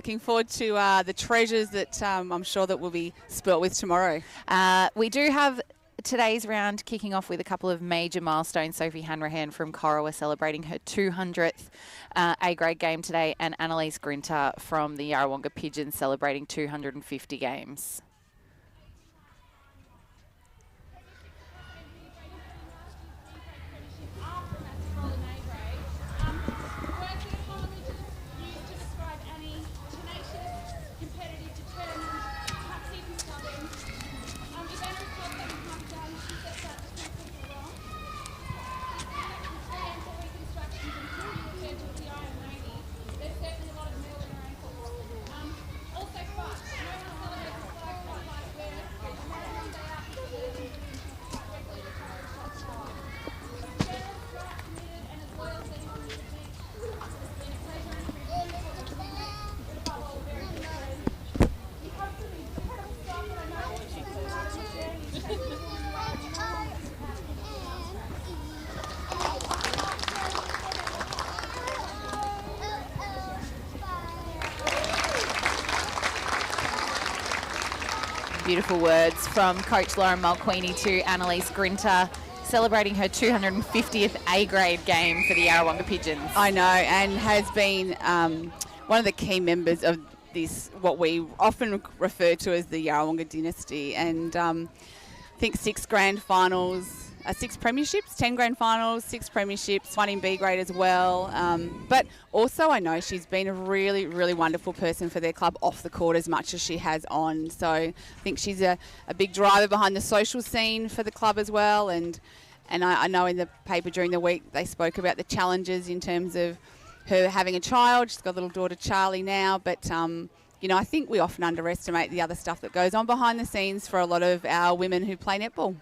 looking forward to the treasures that I'm sure that will be spelt with tomorrow. We do have today's round kicking off with a couple of major milestones. Sophie Hanrahan from Corowa celebrating her 200th A-grade game today, and Annalise Grinter from the Yarrawonga Pigeons celebrating 250 games. Beautiful words from Coach Lauren Mulqueeny to Annalise Grinter, celebrating her 250th A-grade game for the Yarrawonga Pigeons. I know, and has been one of the key members of this, what we often refer to as the Yarrawonga dynasty. And I think 6 grand finals, 6 premierships, 10 grand finals, 6 premierships, 1 in B grade as well. But also I know she's been a really, really wonderful person for their club off the court as much as she has on. So I think she's a big driver behind the social scene for the club as well. And I know in the paper during the week they spoke about the challenges in terms of her having a child. She's got a little daughter, Charlie, now. But, you know, I think we often underestimate the other stuff that goes on behind the scenes for a lot of our women who play netball.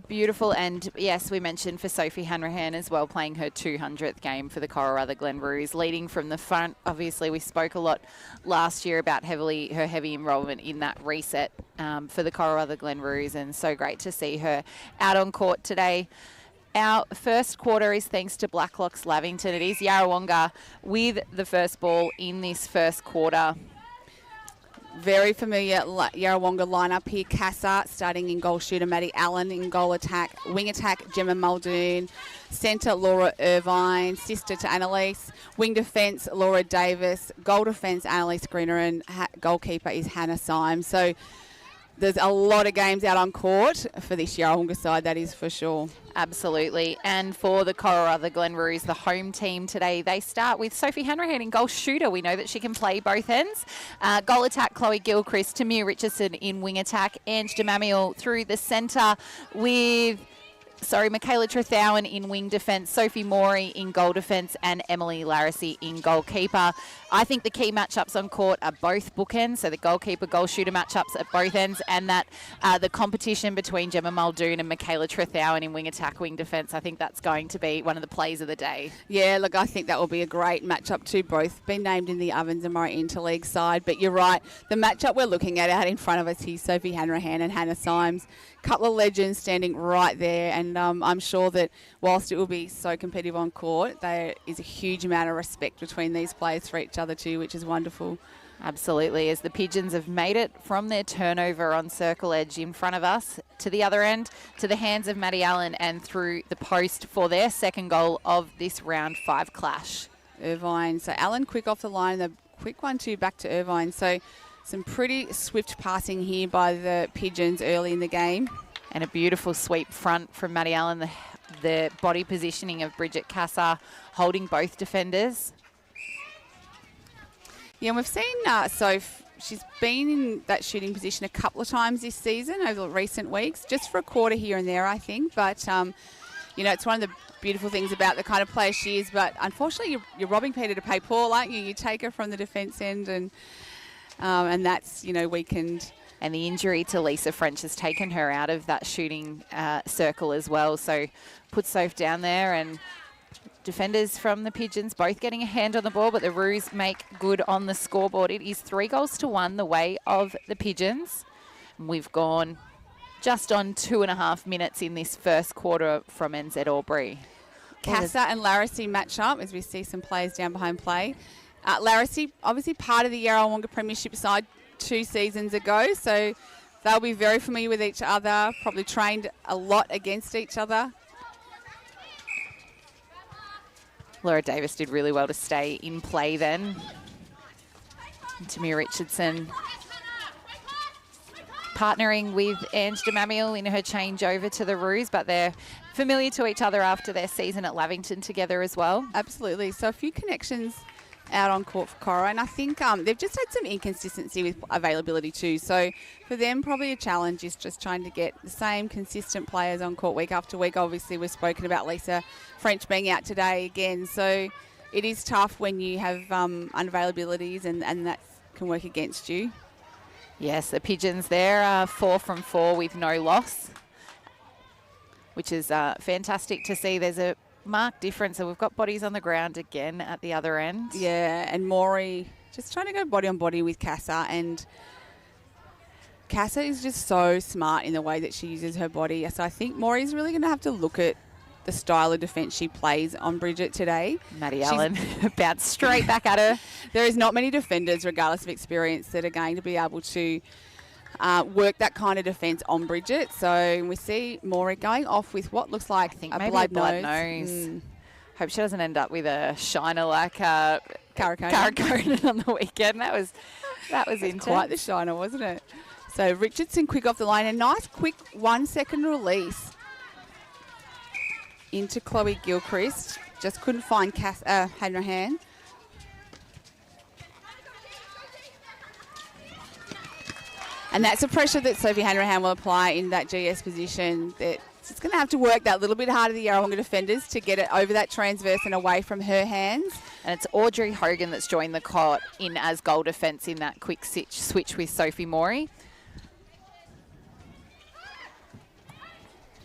Beautiful, and yes, we mentioned for Sophie Hanrahan as well, playing her 200th game for the Corowa Glen Roos, leading from the front. Obviously, we spoke a lot last year about her heavy involvement in that reset for the Corowa Glen Roos, and so great to see her out on court today. Our first quarter is thanks to Blacklocks Lavington. It is Yarrawonga with the first ball in this first quarter. Very familiar Yarrawonga lineup here. Casa starting in goal shooter, Maddie Allen in goal attack. Wing attack, Gemma Muldoon. Centre, Laura Irvine. Sister to Annalise. Wing defence, Laura Davis. Goal defence, Annalise Greener. And goalkeeper is Hannah Symes. So there's a lot of games out on court for this Yarrawonga side, that is for sure. Absolutely. And for the Corowa Glen Roos, the home team today, they start with Sophie Hanrahan in goal shooter. We know that she can play both ends. Goal attack, Chloe Gilchrist. Tamir Richardson in wing attack. Ange DeMamiel through the centre with Michaela Trethowan in wing defence, Sophie Morey in goal defence, and Emily Larissy in goalkeeper. I think the key matchups on court are both bookends, so the goalkeeper, goal shooter matchups at both ends, and that the competition between Gemma Muldoon and Michaela Trethowan in wing attack, wing defence. I think that's going to be one of the plays of the day. Yeah, look, I think that will be a great matchup too. Both been named in the Ovens and Murray Interleague side, but you're right. The matchup we're looking at out in front of us here, Sophie Hanrahan and Hannah Symes. Couple of legends standing right there, and I'm sure that whilst it will be so competitive on court, there is a huge amount of respect between these players for each other too, which is wonderful. Absolutely, as the Pigeons have made it from their turnover on circle edge in front of us to the other end, to the hands of Maddie Allen and through the post for their second goal of this round 5 clash. Irvine, so Allen quick off the line, the quick 1-2 back to Irvine. So some pretty swift passing here by the Pigeons early in the game. And a beautiful sweep front from Maddie Allen, the body positioning of Bridget Casa holding both defenders. Yeah, and we've seen Soph, she's been in that shooting position a couple of times this season over the recent weeks, just for a quarter here and there, I think. But, you know, it's one of the beautiful things about the kind of player she is. But unfortunately, you're robbing Peter to pay Paul, aren't you? You take her from the defence end and that's, you know, weakened. And the injury to Lisa French has taken her out of that shooting circle as well. So put Soph down there, and defenders from the Pigeons both getting a hand on the ball, but the Roos make good on the scoreboard. It is 3-1 the way of the Pigeons. And we've gone just on 2.5 minutes in this first quarter from NZ Albury. Casa and Larissy match up as we see some players down behind play. Larissy, obviously part of the Yarrawonga Premiership side 2 seasons ago, so they'll be very familiar with each other, probably trained a lot against each other. Laura Davis did really well to stay in play then. And Tamir Richardson partnering with Ange DeMamiel in her change over to the Roos, but they're familiar to each other after their season at Lavington together as well. Absolutely. So a few connections out on court for Cora, and I think they've just had some inconsistency with availability too. So for them, probably a challenge is just trying to get the same consistent players on court week after week. Obviously, we've spoken about Lisa French being out today again, so it is tough when you have unavailabilities, and that can work against you. Yes, the Pigeons there are 4 from 4 with no loss, which is fantastic to see. There's a marked difference, so we've got bodies on the ground again at the other end. Yeah, and Maury just trying to go body on body with Casa, and Casa is just so smart in the way that she uses her body. So I think Maury's really going to have to look at the style of defence she plays on Bridget today. Maddie Allen bounced straight back at her. There is not many defenders, regardless of experience, that are going to be able to work that kind of defence on Bridget. So we see Maury going off with what looks like a blood nose. Hope she doesn't end up with a shiner like Cara Conan on the weekend. That was intense. Quite the shiner, wasn't it? So Richardson quick off the line. A nice quick 1 second release into Chloe Gilchrist. Just couldn't find Hanrahan. And that's the pressure that Sophie Hanrahan will apply in that GS position. It's going to have to work that little bit harder, the Yarrawonga defenders, to get it over that transverse and away from her hands. And it's Audrey Hogan that's joined the court in as goal defence in that quick switch with Sophie Maury.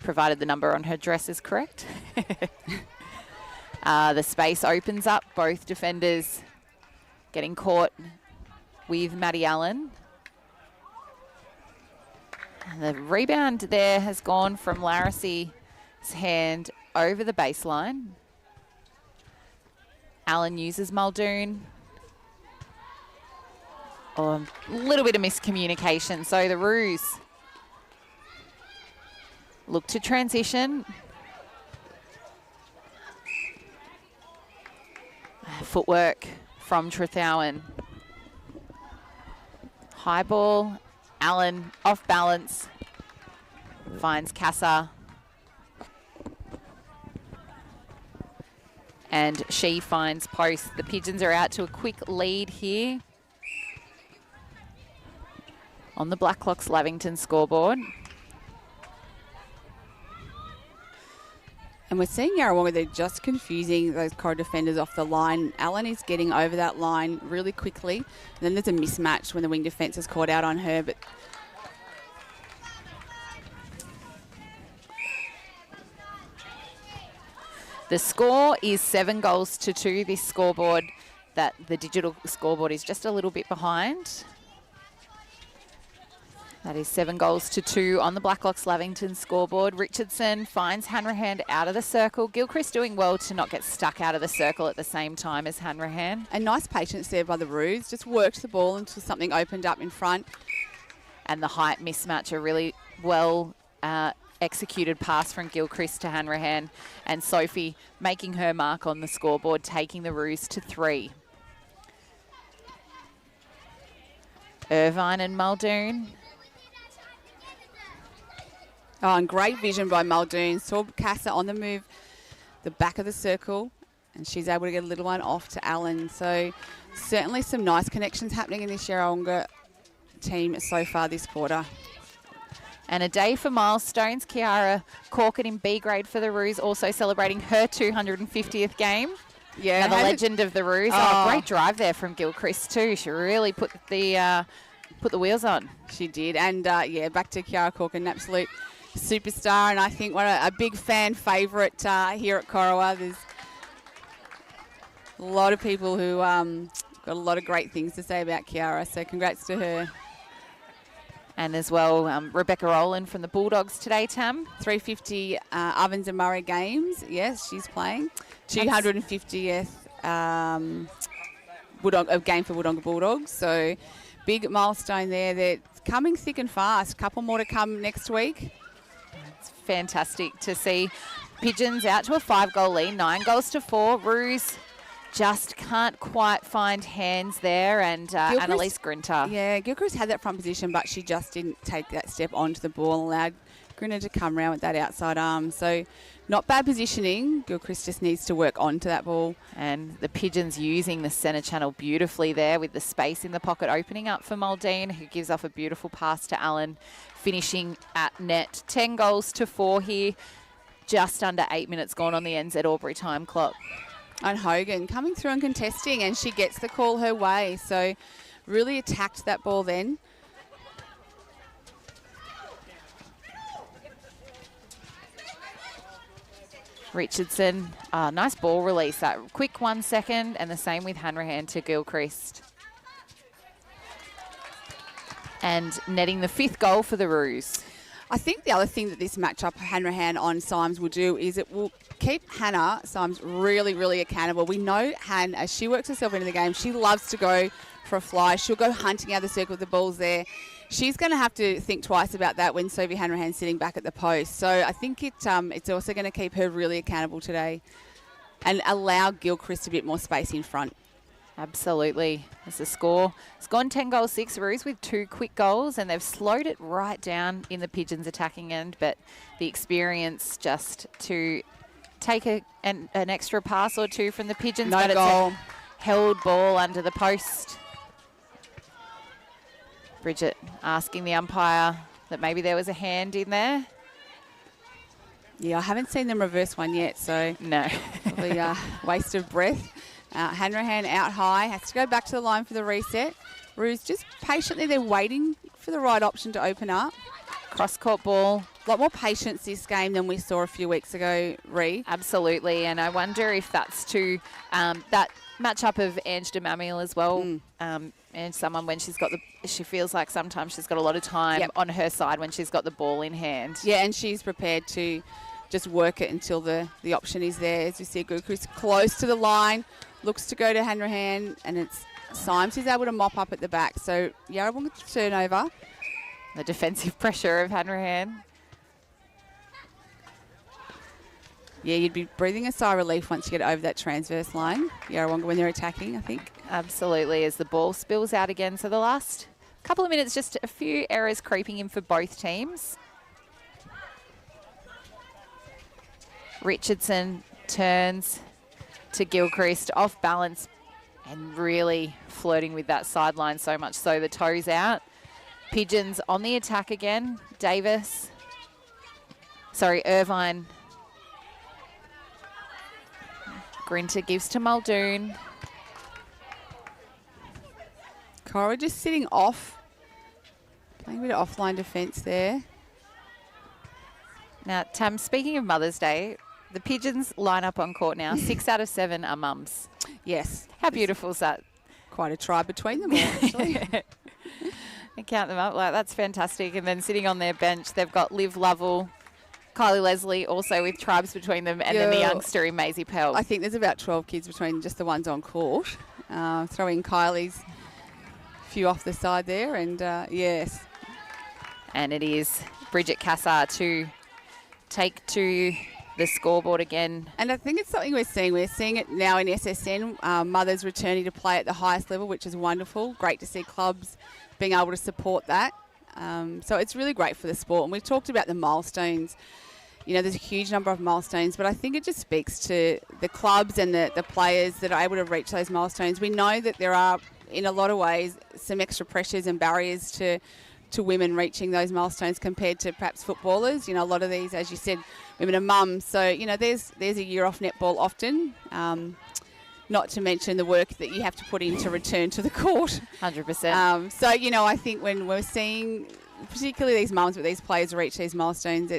Provided the number on her dress is correct. The space opens up. Both defenders getting caught with Maddie Allen. And the rebound there has gone from Larissy's hand over the baseline. Allen uses Muldoon. Oh, a little bit of miscommunication. So the Roos look to transition. Footwork from Trethowan. High ball. Allen off balance. Finds Casa. And she finds post. The Pigeons are out to a quick lead here on the Blacklocks Lavington scoreboard. And we're seeing Yarrawonga, they're just confusing those Cora defenders off the line. Allen is getting over that line really quickly. And then there's a mismatch when the wing defence is caught out on her. But the score is 7-2. This scoreboard, that the digital scoreboard is just a little bit behind. That is 7-2 on the Blacklocks Lavington scoreboard. Richardson finds Hanrahan out of the circle. Gilchrist doing well to not get stuck out of the circle at the same time as Hanrahan. A nice patience there by the Roos. Just worked the ball until something opened up in front. And the height mismatch, a really well executed pass from Gilchrist to Hanrahan. And Sophie making her mark on the scoreboard, taking the Roos to 3. Irvine and Muldoon. Oh, and great vision by Muldoon. Saw Casa on the move, the back of the circle, and she's able to get a little one off to Allen. So certainly some nice connections happening in this Yarrawonga team so far this quarter. And a day for milestones. Kiara Corkin in B grade for the Roos, also celebrating her 250th game. Yeah, now the legend of the Roos. Oh, great drive there from Gilchrist too. She really put the wheels on. She did. And yeah, back to Kiara Corkin, an absolute superstar, and I think a big fan favourite here at Corowa. There's a lot of people who got a lot of great things to say about Kiara, so congrats to her. And as well, Rebecca Rowland from the Bulldogs today, Tam. 350 Ovens and Murray games. Yes, she's playing. 250th a game for Wodonga Bulldogs. So big milestone there. They're coming thick and fast. Couple more to come next week. It's fantastic to see Pigeons out to a 5-goal lead, 9 goals to 4. Roos just can't quite find hands there, and Annalise Grinter. Yeah, Gilchrist had that front position, but she just didn't take that step onto the ball and allowed Grinter to come around with that outside arm. So not bad positioning. Gilchrist just needs to work onto that ball. And the Pigeons using the centre channel beautifully there with the space in the pocket opening up for Muldoon, who gives off a beautiful pass to Allen, finishing at net. 10 goals to 4 here. Just under 8 minutes gone on the NZ Albury time clock. And Hogan coming through and contesting, and she gets the call her way. So really attacked that ball then. Richardson, nice ball release. That quick 1 second, and the same with Hanrahan to Gilchrist. And netting the 5th goal for the Roos. I think the other thing that this matchup, Hanrahan on Symes, will do is it will keep Hannah Symes really, really accountable. We know Han, as she works herself into the game, she loves to go for a fly. She'll go hunting out of the circle with the balls there. She's going to have to think twice about that when Sophie Hanrahan's sitting back at the post. So I think it's also going to keep her really accountable today and allow Gilchrist a bit more space in front. Absolutely. As the score, it's gone 10 goals 6 Roos with 2 quick goals, and they've slowed it right down in the Pigeons attacking end, but the experience just to take an extra pass or two from the Pigeons. No but goal. It's a held ball under the post. Bridget asking the umpire that maybe there was a hand in there. Yeah, I haven't seen them reverse one yet, so no. probably waste of breath. Hanrahan out high, has to go back to the line for the reset. Roos just patiently, they're waiting for the right option to open up. Cross-court ball. A lot more patience this game than we saw a few weeks ago, Ree. Absolutely, and I wonder if that's to that matchup of Ange DeMamiel as well. And someone when she feels like sometimes she's got a lot of time on her side when she's got the ball in hand. Yeah, and she's prepared to just work it until the option is there. As you see, Gilchrist close to the line, looks to go to Hanrahan, and it's Symes who's able to mop up at the back. So Yarrawonga turnover. The defensive pressure of Hanrahan. Yeah, you'd be breathing a sigh of relief once you get over that transverse line, Yarrawonga, when they're attacking, I think. Absolutely, as the ball spills out again. So the last couple of minutes, just a few errors creeping in for both teams. Richardson turns to Gilchrist, off balance and really flirting with that sideline, so much so the toes out. Pigeons on the attack again. Irvine. Grinter gives to Muldoon. Cora just sitting off, playing a bit of offline defence there. Now, Tam, speaking of Mother's Day, the Pigeons line up on court now. 6 out of 7 are mums. Yes. How beautiful is that? Quite a tribe between them all, actually. I count them up. Like, that's fantastic. And then sitting on their bench, they've got Liv Lovell, Kylie Leslie, also with tribes between them, and then the youngster in Maisie Pell. I think there's about 12 kids between just the ones on court. Throw in Kylie's few off the side there, and yes. And it is Bridget Cassar to take to the scoreboard again. And I think it's something we're seeing. We're seeing it now in SSN, mothers returning to play at the highest level, which is wonderful. Great to see clubs being able to support that. So it's really great for the sport. And we've talked about the milestones. You know, there's a huge number of milestones, but I think it just speaks to the clubs and the players that are able to reach those milestones. We know that there are, in a lot of ways, some extra pressures and barriers to women reaching those milestones compared to perhaps footballers. You know, a lot of these, as you said, women are mums. So, you know, there's a year off netball often. Not to mention the work that you have to put in to return to the court. 100%. So, you know, I think when we're seeing particularly these mums, but these players reach these milestones,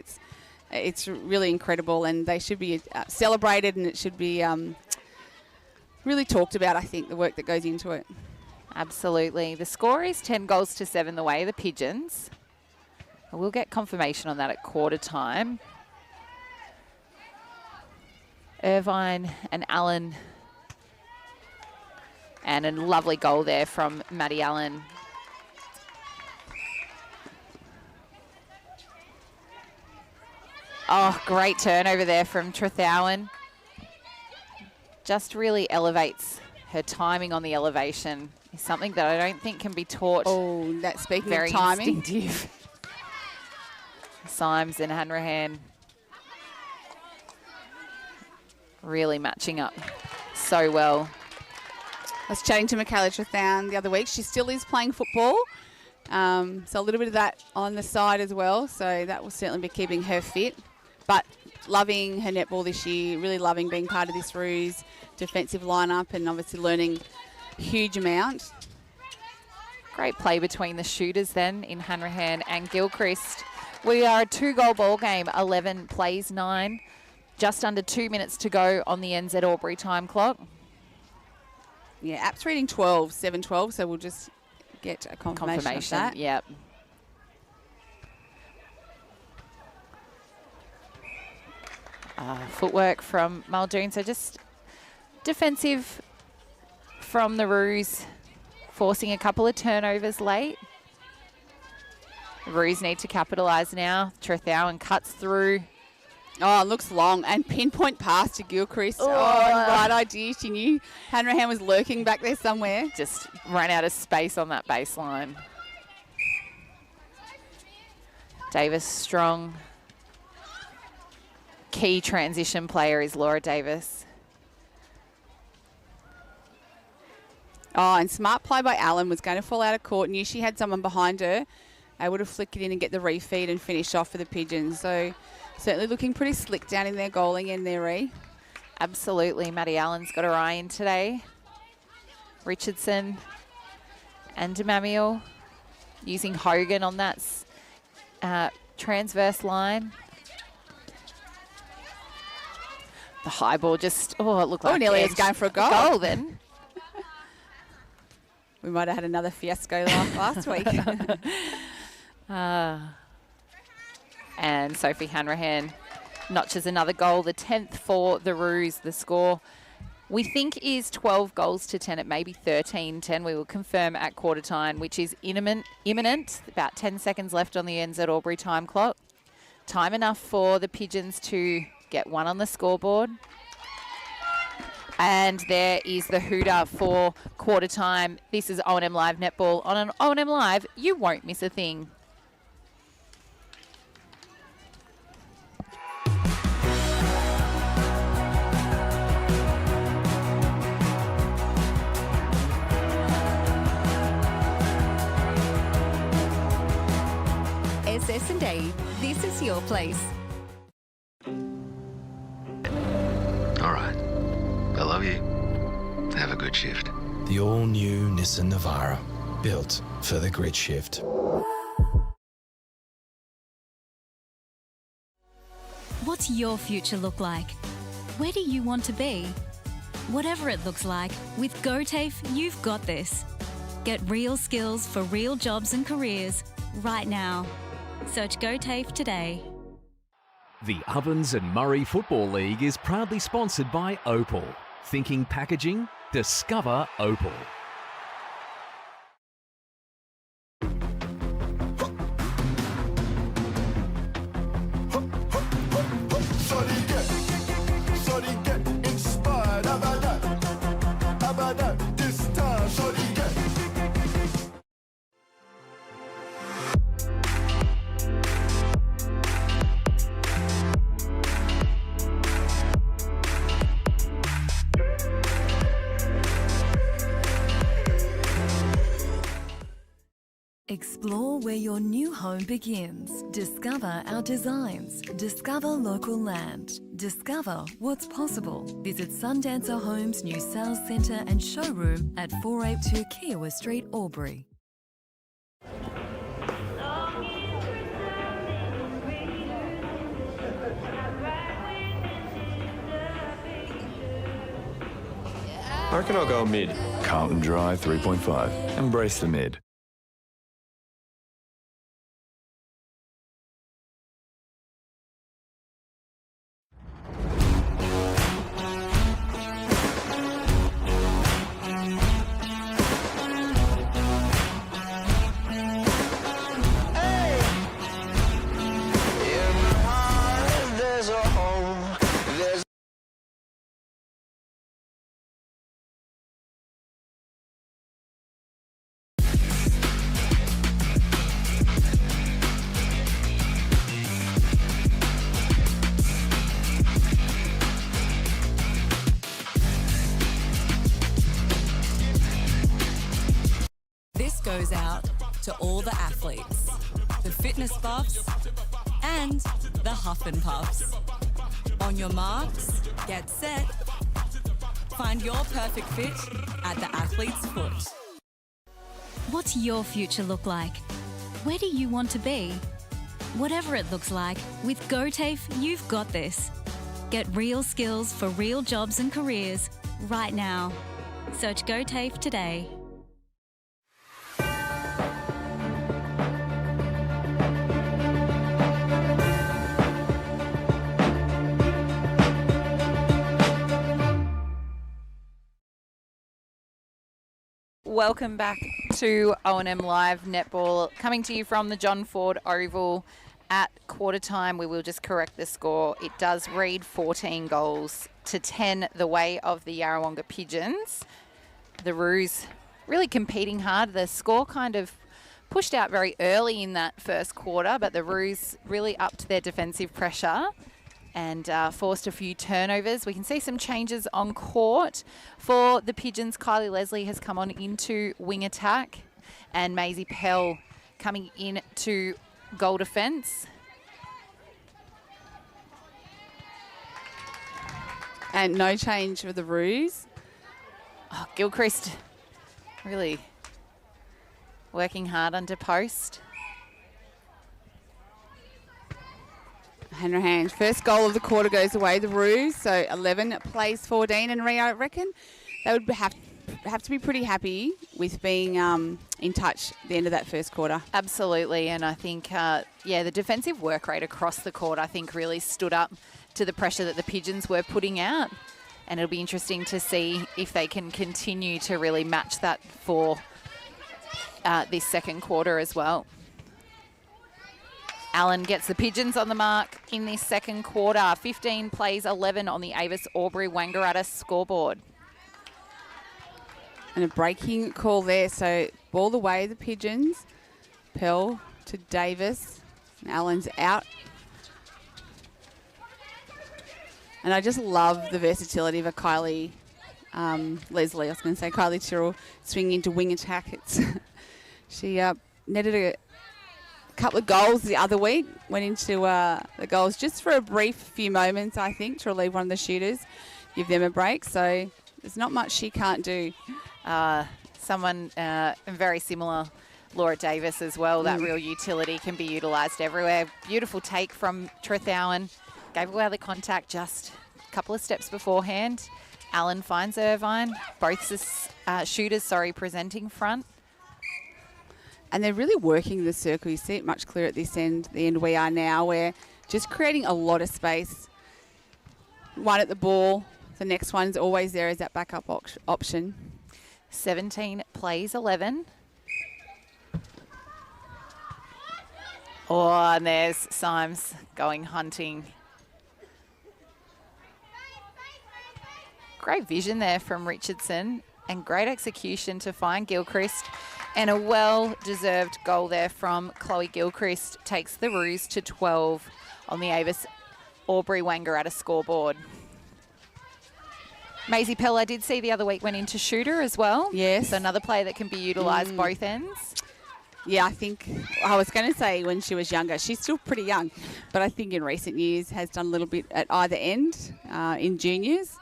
it's really incredible, and they should be celebrated, and it should be really talked about, I think, the work that goes into it. Absolutely. The score is 10 goals to 7 the way, the Pigeons. We'll get confirmation on that at quarter time. Irvine and Allen And a lovely goal there from Maddie Allen. Oh, great turnover there from Trethowan. Just really elevates her timing on the elevation. Is something that I don't think can be taught. Oh, that's speaking very of timing. Instinctive. Symes and Hanrahan really matching up so well. I was chatting to Michaela Trethowan the other week. She still is playing football. So a little bit of that on the side as well. So that will certainly be keeping her fit. But loving her netball this year, really loving being part of this Roos defensive lineup and obviously learning a huge amount. Great play between the shooters then in Hanrahan and Gilchrist. We are a 2-goal ball game, 11 plays 9. Just under 2 minutes to go on the NZ Albury time clock. Yeah, app's reading 7:12, so we'll just get a confirmation of that. Yep. Footwork from Muldoon, so just defensive from the Roos, forcing a couple of turnovers late. The Roos need to capitalise now. Trethowan cuts through. Oh, it looks long. And pinpoint pass to Gilchrist. Right idea. She knew Hanrahan was lurking back there somewhere. Just ran out of space on that baseline. Davis strong. Key transition player is Laura Davis. Oh, and smart play by Allen. Was going to fall out of court. Knew she had someone behind her. Able to flick it in and get the refeed and finish off for the Pigeons. So certainly looking pretty slick down in their goaling and their re. Absolutely. Maddie Allen's got her eye in today. Richardson and DeMamiel using Hogan on that transverse line. The high ball just, it looked like nearly is going for a goal. Goal then. We might have had another fiasco last week. And Sophie Hanrahan notches another goal, the 10th for the Roos. The score we think is 12 goals to 10. It may be 13-10. We will confirm at quarter time, which is imminent. About 10 seconds left on the NZ Albury time clock. Time enough for the Pigeons to get one on the scoreboard. And there is the hooter for quarter time. This is O&M Live Netball. On an O&M Live, you won't miss a thing. SS&A, this is your place. All right. I love you. Have a good shift. The all-new Nissan Navara, built for the grid shift. What's your future look like? Where do you want to be? Whatever it looks like, with GoTAFE, you've got this. Get real skills for real jobs and careers right now. Search GoTAFE today. The Ovens and Murray Football League is proudly sponsored by Opal. Thinking packaging? Discover Opal. Explore where your new home begins. Discover our designs. Discover local land. Discover what's possible. Visit Sundancer Homes' new sales centre and showroom at 482 Kiowa Street, Albury. I reckon I'll go mid. Carlton Dry 3.5. Embrace the mid. goes out to all the athletes, the fitness buffs, and the huff and puffs. On your marks, get set. Find your perfect fit at the athlete's foot. What's your future look like? Where do you want to be? Whatever it looks like, with GoTAFE, you've got this. Get real skills for real jobs and careers right now. Search GoTAFE today. Welcome back to O&M Live Netball, coming to you from the John Ford Oval at quarter time. We will just correct the score. It does read 14 goals to 10 the way of the Yarrawonga Pigeons. The Roos really competing hard. The score kind of pushed out very early in that first quarter, but the Roos really upped their defensive pressure and forced a few turnovers. We can see some changes on court. For the Pigeons, Kylie Leslie has come on into wing attack, and Maisie Pell coming in to goal defence. And no change for the Roos. Oh, Gilchrist really working hard under post. Hanrahan, first goal of the quarter goes away, the Roos. So 11 plays 14. And Ria, I reckon they would have to be pretty happy with being in touch at the end of that first quarter. Absolutely. And I think, the defensive work rate across the court, I think, really stood up to the pressure that the Pigeons were putting out. And it'll be interesting to see if they can continue to really match that for this second quarter as well. Allen gets the Pigeons on the mark in this second quarter. 15 plays 11 on the Avis Albury Wangaratta scoreboard. And a breaking call there. So ball away, the Pigeons. Pell to Davis. And Allen's out. And I just love the versatility of a Kylie Leslie. I was going to say Kylie Tyrrell swinging into wing attack. She netted a couple of goals the other week, went into the goals just for a brief few moments, I think, to relieve one of the shooters, give them a break. So there's not much she can't do. Someone very similar, Laura Davis as well. That real utility can be utilised everywhere. Beautiful take from Trethowan. Gave away the contact just a couple of steps beforehand. Allen finds Irvine. Both shooters, presenting front. And they're really working the circle. You see it much clearer at this end, the end we are now, where just creating a lot of space. One at the ball. The next one's always there as that backup option. 17 plays 11. Oh, and there's Symes going hunting. Great vision there from Richardson and great execution to find Gilchrist. And a well-deserved goal there from Chloe Gilchrist takes the Roos to 12 on the Avis Albury Wangaratta scoreboard. Maisie Pell, I did see the other week, went into shooter as well. Yes. So another player that can be utilised both ends. Yeah, I think I was going to say when she was younger, she's still pretty young, but I think in recent years has done a little bit at either end in juniors.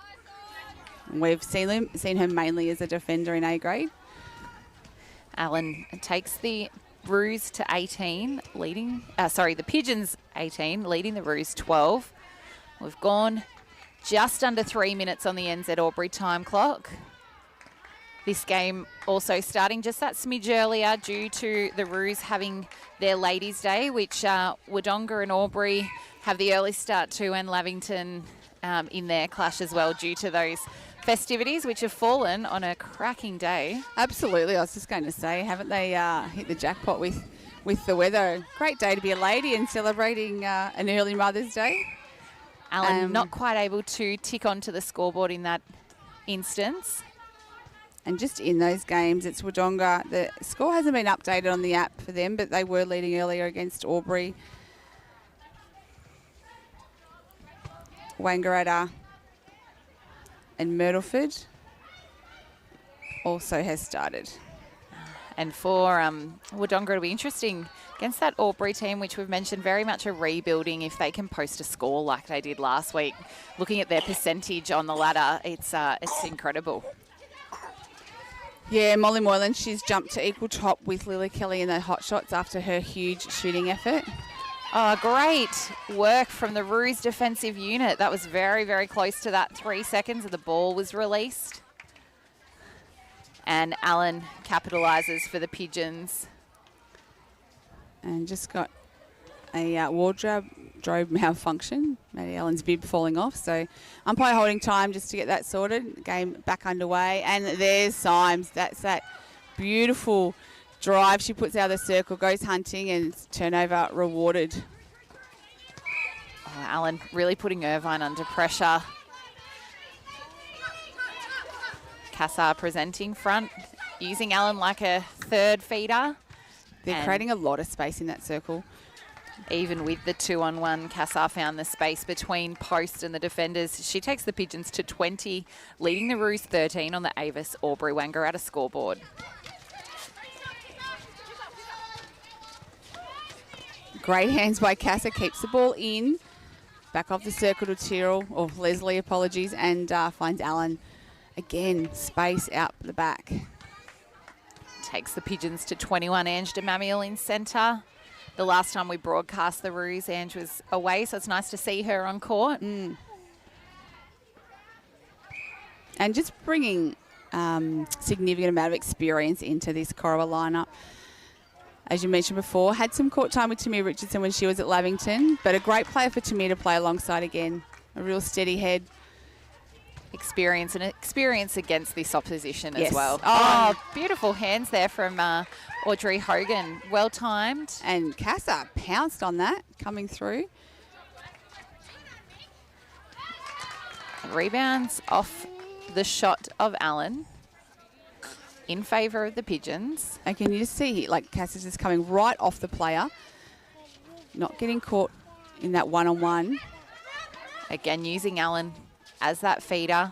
We've seen her mainly as a defender in A grade. Allen takes the Roos to 18, the Pigeons 18, leading the Roos 12. We've gone just under 3 minutes on the NZ Albury time clock. This game also starting just that smidge earlier due to the Roos having their Ladies' Day, which Wodonga and Albury have the early start to, and Lavington in their clash as well due to those festivities, which have fallen on a cracking day. Absolutely. I was just going to say, haven't they hit the jackpot with the weather? Great day to be a lady and celebrating an early Mother's Day. Allen not quite able to tick onto the scoreboard in that instance. And just in those games, it's Wodonga. The score hasn't been updated on the app for them, but they were leading earlier against Albury. Wangaratta and Myrtleford also has started. And for Wodonga, it'll be interesting against that Albury team, which we've mentioned very much a rebuilding. If they can post a score like they did last week, looking at their percentage on the ladder, it's incredible. Yeah, Molly Moylan, she's jumped to equal top with Lily Kelly in the hot shots after her huge shooting effort. Oh, great work from the Roos defensive unit. That was very, very close to that 3 seconds and the ball was released. And Allen capitalises for the Pigeons. And just got a wardrobe malfunction. Maddie Allen's bib falling off. So umpire holding time just to get that sorted. Game back underway. And there's Symes. That's that beautiful drive she puts out of the circle, goes hunting, and turnover rewarded. Oh, Allen really putting Irvine under pressure. Cassar presenting front, using Allen like a third feeder. They're creating a lot of space in that circle. Even with the 2-on-1, Cassar found the space between post and the defenders. She takes the Pigeons to 20, leading the Roos 13 on the Avis Albury Wangaratta scoreboard. Great hands by Cassar, keeps the ball in. Back off the circle to Tyrrell, or Leslie, apologies, and finds Allen. Again, space out the back. Takes the Pigeons to 21, Ange de Mamiel in centre. The last time we broadcast the Roos, Ange was away, so it's nice to see her on court. And just bringing significant amount of experience into this Corowa lineup. As you mentioned before, had some court time with Tamir Richardson when she was at Lavington, but a great player for Tamir to play alongside again. A real steady head. Experience against this opposition Yes. as well. Oh, beautiful hands there from Audrey Hogan. Well timed. And Cassar pounced on that, coming through. Rebounds off the shot of Allen in favour of the Pigeons. And can you just see, like, Cassar's just coming right off the player, not getting caught in that one-on-one. Again, using Allen as that feeder.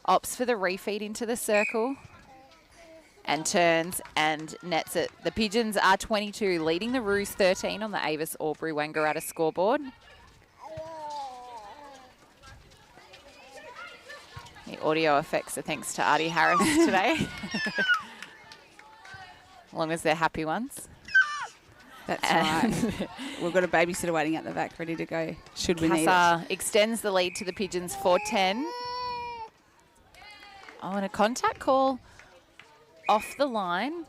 Opts for the refeed into the circle. And turns and nets it. The Pigeons are 22, leading the Roos 13 on the Avis Albury Wangaratta scoreboard. The audio effects are thanks to Artie Harris today. As long as they're happy ones. That's right. We've got a babysitter waiting at the back, ready to go, should we need it. Cassar extends the lead to the Pigeons for 10. Oh, and a contact call off the line.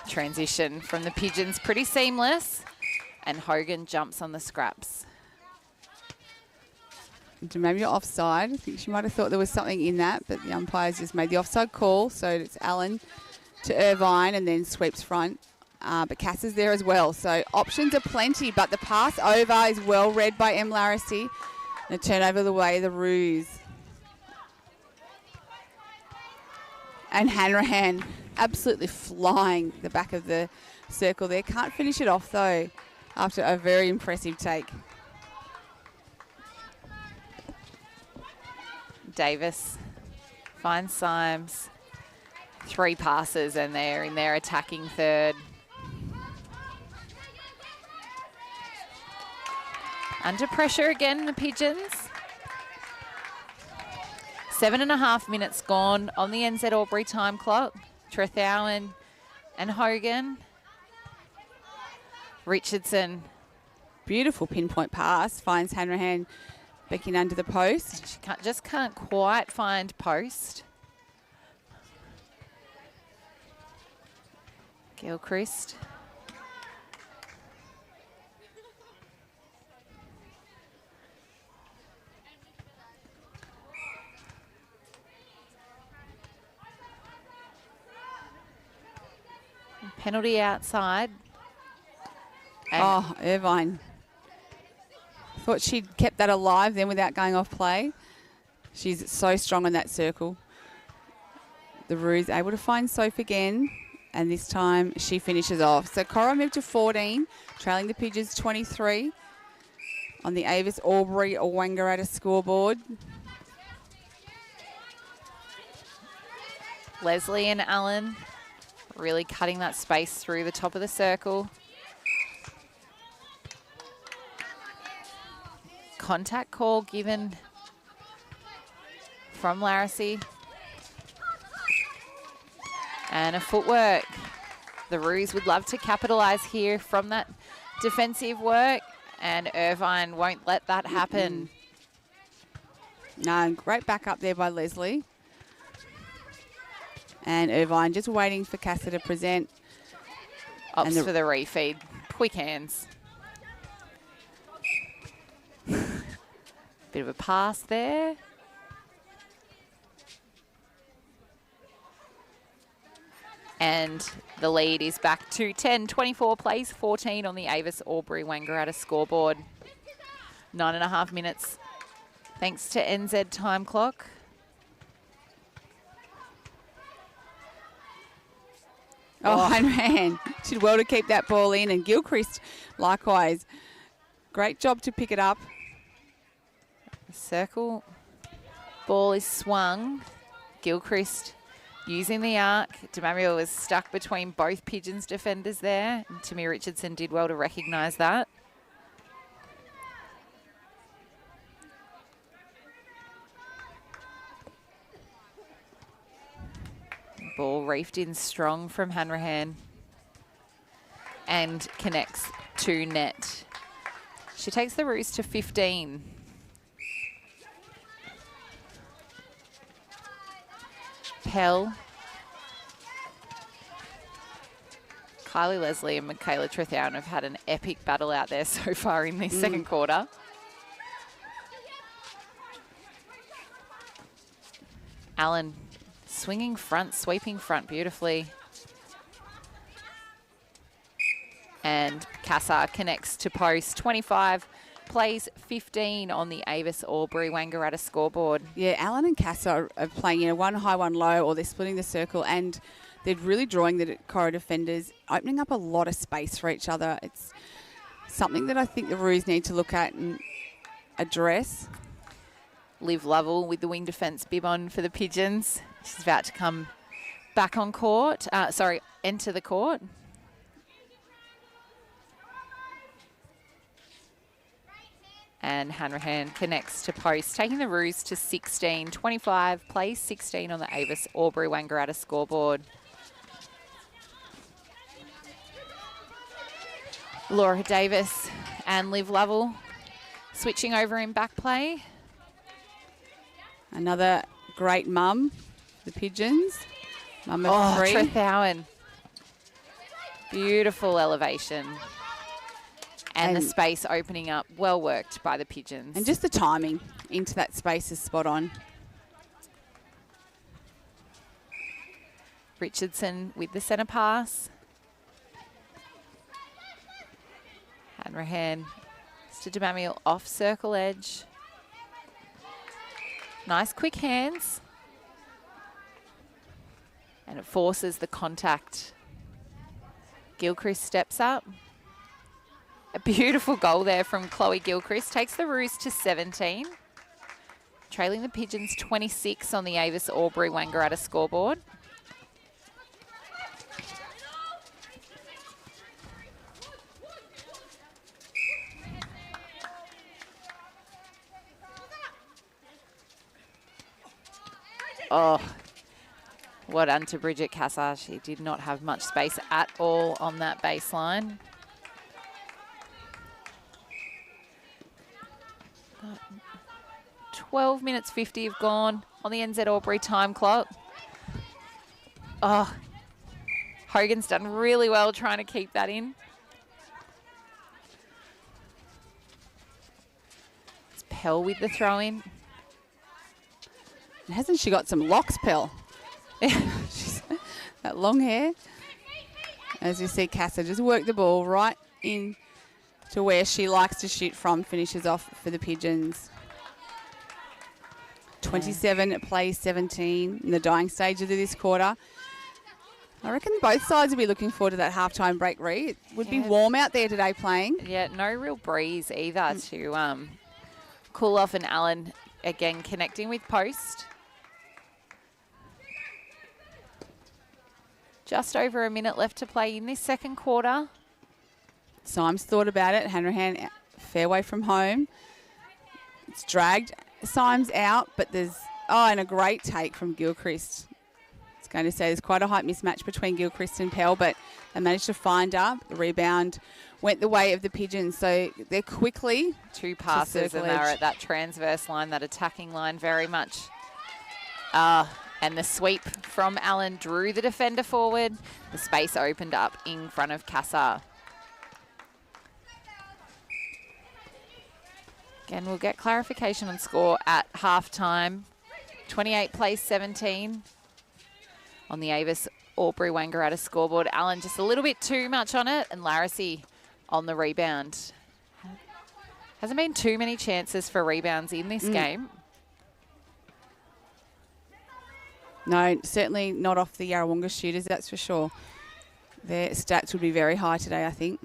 Transition from the Pigeons, pretty seamless. And Hogan jumps on the scraps. Maybe you're offside. I think she might have thought there was something in that, but the umpires just made the offside call. So it's Allen to Irvine and then sweeps front. But Cassar's there as well. So options are plenty, but the pass over is well read by M. Larissy. And a turnover the way the Roos. And Hanrahan absolutely flying the back of the circle there. Can't finish it off though after a very impressive take. Davis finds Symes. 3 passes and they're in their attacking third. Under pressure again, the Pigeons. 7.5 minutes gone on the NZ Albury time clock. Trethowan and Hogan. Richardson. Beautiful pinpoint pass. Finds Hanrahan backing under the post. She just can't quite find post. Gilchrist. Penalty outside. And Irvine. Thought she'd kept that alive then without going off play. She's so strong in that circle. The Roos able to find Soph again, and this time she finishes off. So Cora moved to 14, trailing the Pigeons 23 on the Avis Albury or Wangaratta scoreboard. Leslie and Allen really cutting that space through the top of the circle. Contact call given from Larissy. And a footwork. The Roos would love to capitalise here from that defensive work, and Irvine won't let that happen. No, great backup there by Leslie. And Irvine just waiting for Casa to present. Opts for the refeed. Quick hands. Bit of a pass there. And the lead is back to 10. 24 plays, 14 on the Avis Albury Wangaratta scoreboard. 9.5 minutes. Thanks to NZ time clock. Oh, Hanrahan did well to keep that ball in, and Gilchrist likewise. Great job to pick it up. Circle. Ball is swung. Gilchrist using the arc. DeMario was stuck between both Pigeons defenders there. And Timmy Richardson did well to recognise that. Ball reefed in strong from Hanrahan and connects to net. She takes the Roos to 15. Pell. Kylie Leslie and Michaela Trethown have had an epic battle out there so far in this second quarter. Allen swinging front, sweeping front beautifully. And Casa connects to post. 25 plays 15 on the Avis Albury Wangaratta scoreboard. Yeah, Allen and Casa are playing in a one high, one low, or they're splitting the circle, and they're really drawing the Coro defenders, opening up a lot of space for each other. It's something that I think the Roos need to look at and address. Liv Lovell with the wing defence bib on for the Pigeons. She's about to come back on court. Enter the court. And Hanrahan connects to post, taking the Roos to 16. 25 plays 16 on the Avis Albury Wangaratta scoreboard. Laura Davis and Liv Lovell switching over in back play. Another great mum, the Pigeons. Mum of three. Trethowan. Beautiful elevation. And the space opening up, well worked by the Pigeons. And just the timing into that space is spot on. Richardson with the centre pass. Hanrahan to DeMamiel off circle edge. Nice quick hands. And it forces the contact. Gilchrist steps up. A beautiful goal there from Chloe Gilchrist. Takes the Roos to 17. Trailing the Pigeons 26 on the Avis Albury Wangaratta scoreboard. Oh, well done to Bridget Casa. She did not have much space at all on that baseline. 12 minutes 50 have gone on the NZ Albury time clock. Oh, Hogan's done really well trying to keep that in. It's Pell with the throw in. Hasn't she got some locks, Pell? That long hair. As you see, Casa just work the ball right in to where she likes to shoot from, finishes off for the Pigeons. 27 plays 17 in the dying stage of this quarter. I reckon both sides will be looking forward to that halftime break, Ree. It would be Yeah. warm out there today playing. Yeah, no real breeze either to cool off, and Allen again connecting with post. Just over a minute left to play in this second quarter. Symes thought about it. Hanrahan fairway from home. It's dragged Symes out, but there's, and a great take from Gilchrist. It's going to say there's quite a height mismatch between Gilchrist and Pell, but they managed to find up. The rebound went the way of the Pigeons, so they're quickly. 2 passes and they're at that transverse line, that attacking line very much. And the sweep from Allen drew the defender forward. The space opened up in front of Kassar. Again, we'll get clarification on score at halftime. 28 plays 17 on the Avis Albury Wangaratta scoreboard. Allen just a little bit too much on it, and Larissy on the rebound. Hasn't been too many chances for rebounds in this game. No, certainly not off the Yarrawonga shooters, that's for sure. Their stats would be very high today, I think.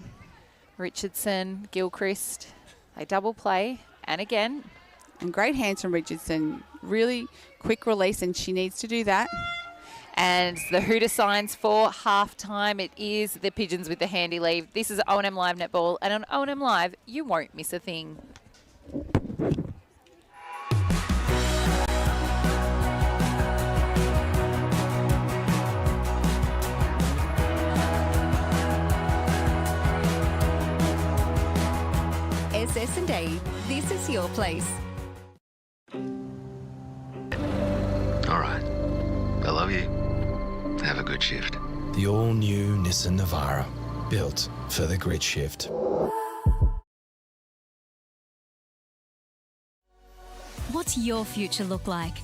Richardson, Gilchrist, they double play, and again. And great hands from Richardson. Really quick release, and she needs to do that. And the Hooter signs for halftime. It is the Pigeons with the handy leave. This is O&M Live Netball, and on O&M Live, you won't miss a thing. SS&A, this is your place. All right. I love you. Have a good shift. The all-new Nissan Navara, built for the grid shift. What's your future look like?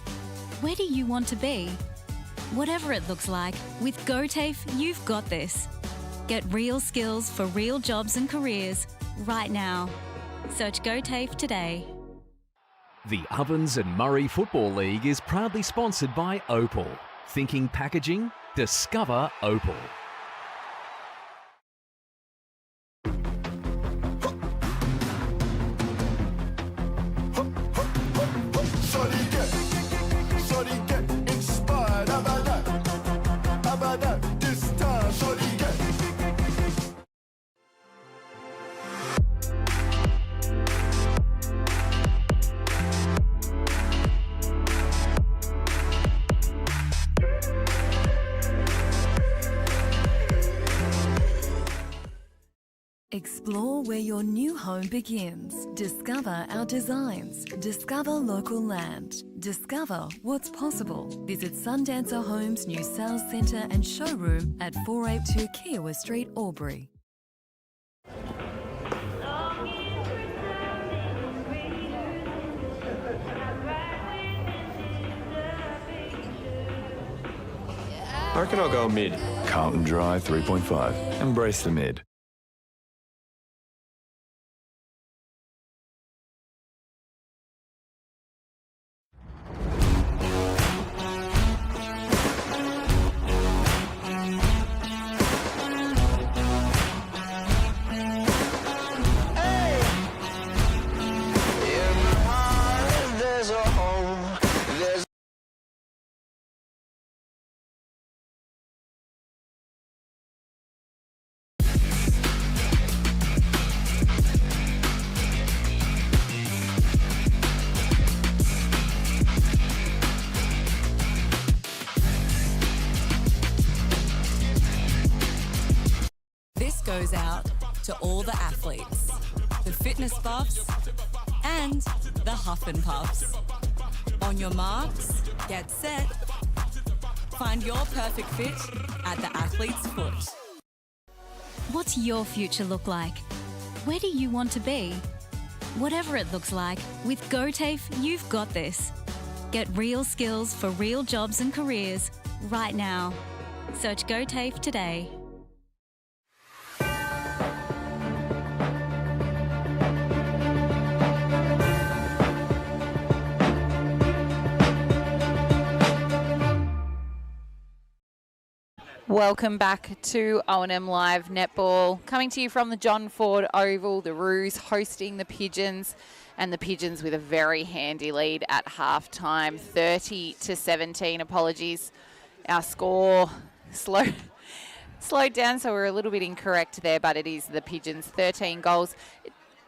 Where do you want to be? Whatever it looks like, with GoTAFE, you've got this. Get real skills for real jobs and careers right now. Search GoTAFE today. The Ovens and Murray Football League is proudly sponsored by Opal. Thinking packaging? Discover Opal. Explore where your new home begins. Discover our designs. Discover local land. Discover what's possible. Visit Sundancer Homes' new sales centre and showroom at 482 Kiowa Street, Albury. I reckon I'll go mid. Carlton Dry 3.5. Embrace the mid. This goes out to all the athletes, the fitness buffs, and the huff and puffs. On your marks, get set. Find your perfect fit at the athlete's foot. What's your future look like? Where do you want to be? Whatever it looks like, with GoTAFE, you've got this. Get real skills for real jobs and careers right now. Search GoTAFE today. Welcome back to O&M Live Netball. Coming to you from the John Ford Oval, the Roos hosting the Pigeons, and the Pigeons with a very handy lead at halftime, 30-17. Apologies, our score slowed down, so we're a little bit incorrect there, but it is the Pigeons, 13 goals.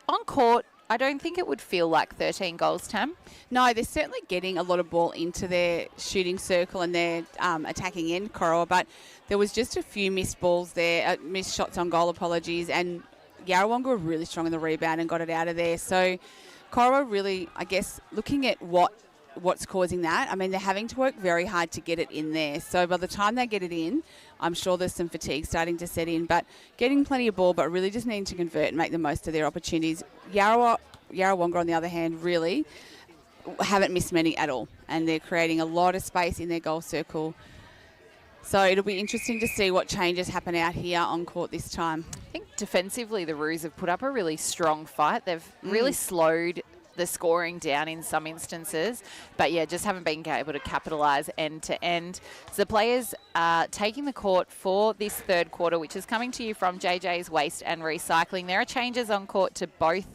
On court, I don't think it would feel like 13 goals, Tam. No, they're certainly getting a lot of ball into their shooting circle and their attacking end, Corowa, but there was just a few missed balls there, missed shots on goal, apologies, and Yarrawonga were really strong in the rebound and got it out of there. So Corowa really, I guess, looking at what's causing that, I mean, they're having to work very hard to get it in there. So by the time they get it in, I'm sure there's some fatigue starting to set in, but getting plenty of ball, but really just needing to convert and make the most of their opportunities. Yarrawonga, on the other hand, really haven't missed many at all, and they're creating a lot of space in their goal circle. So it'll be interesting to see what changes happen out here on court this time. I think defensively the Roos have put up a really strong fight. They've really slowed the scoring down in some instances, but yeah, just haven't been able to capitalise end to end. So the players are taking the court for this third quarter, which is coming to you from JJ's Waste and Recycling. There are changes on court to both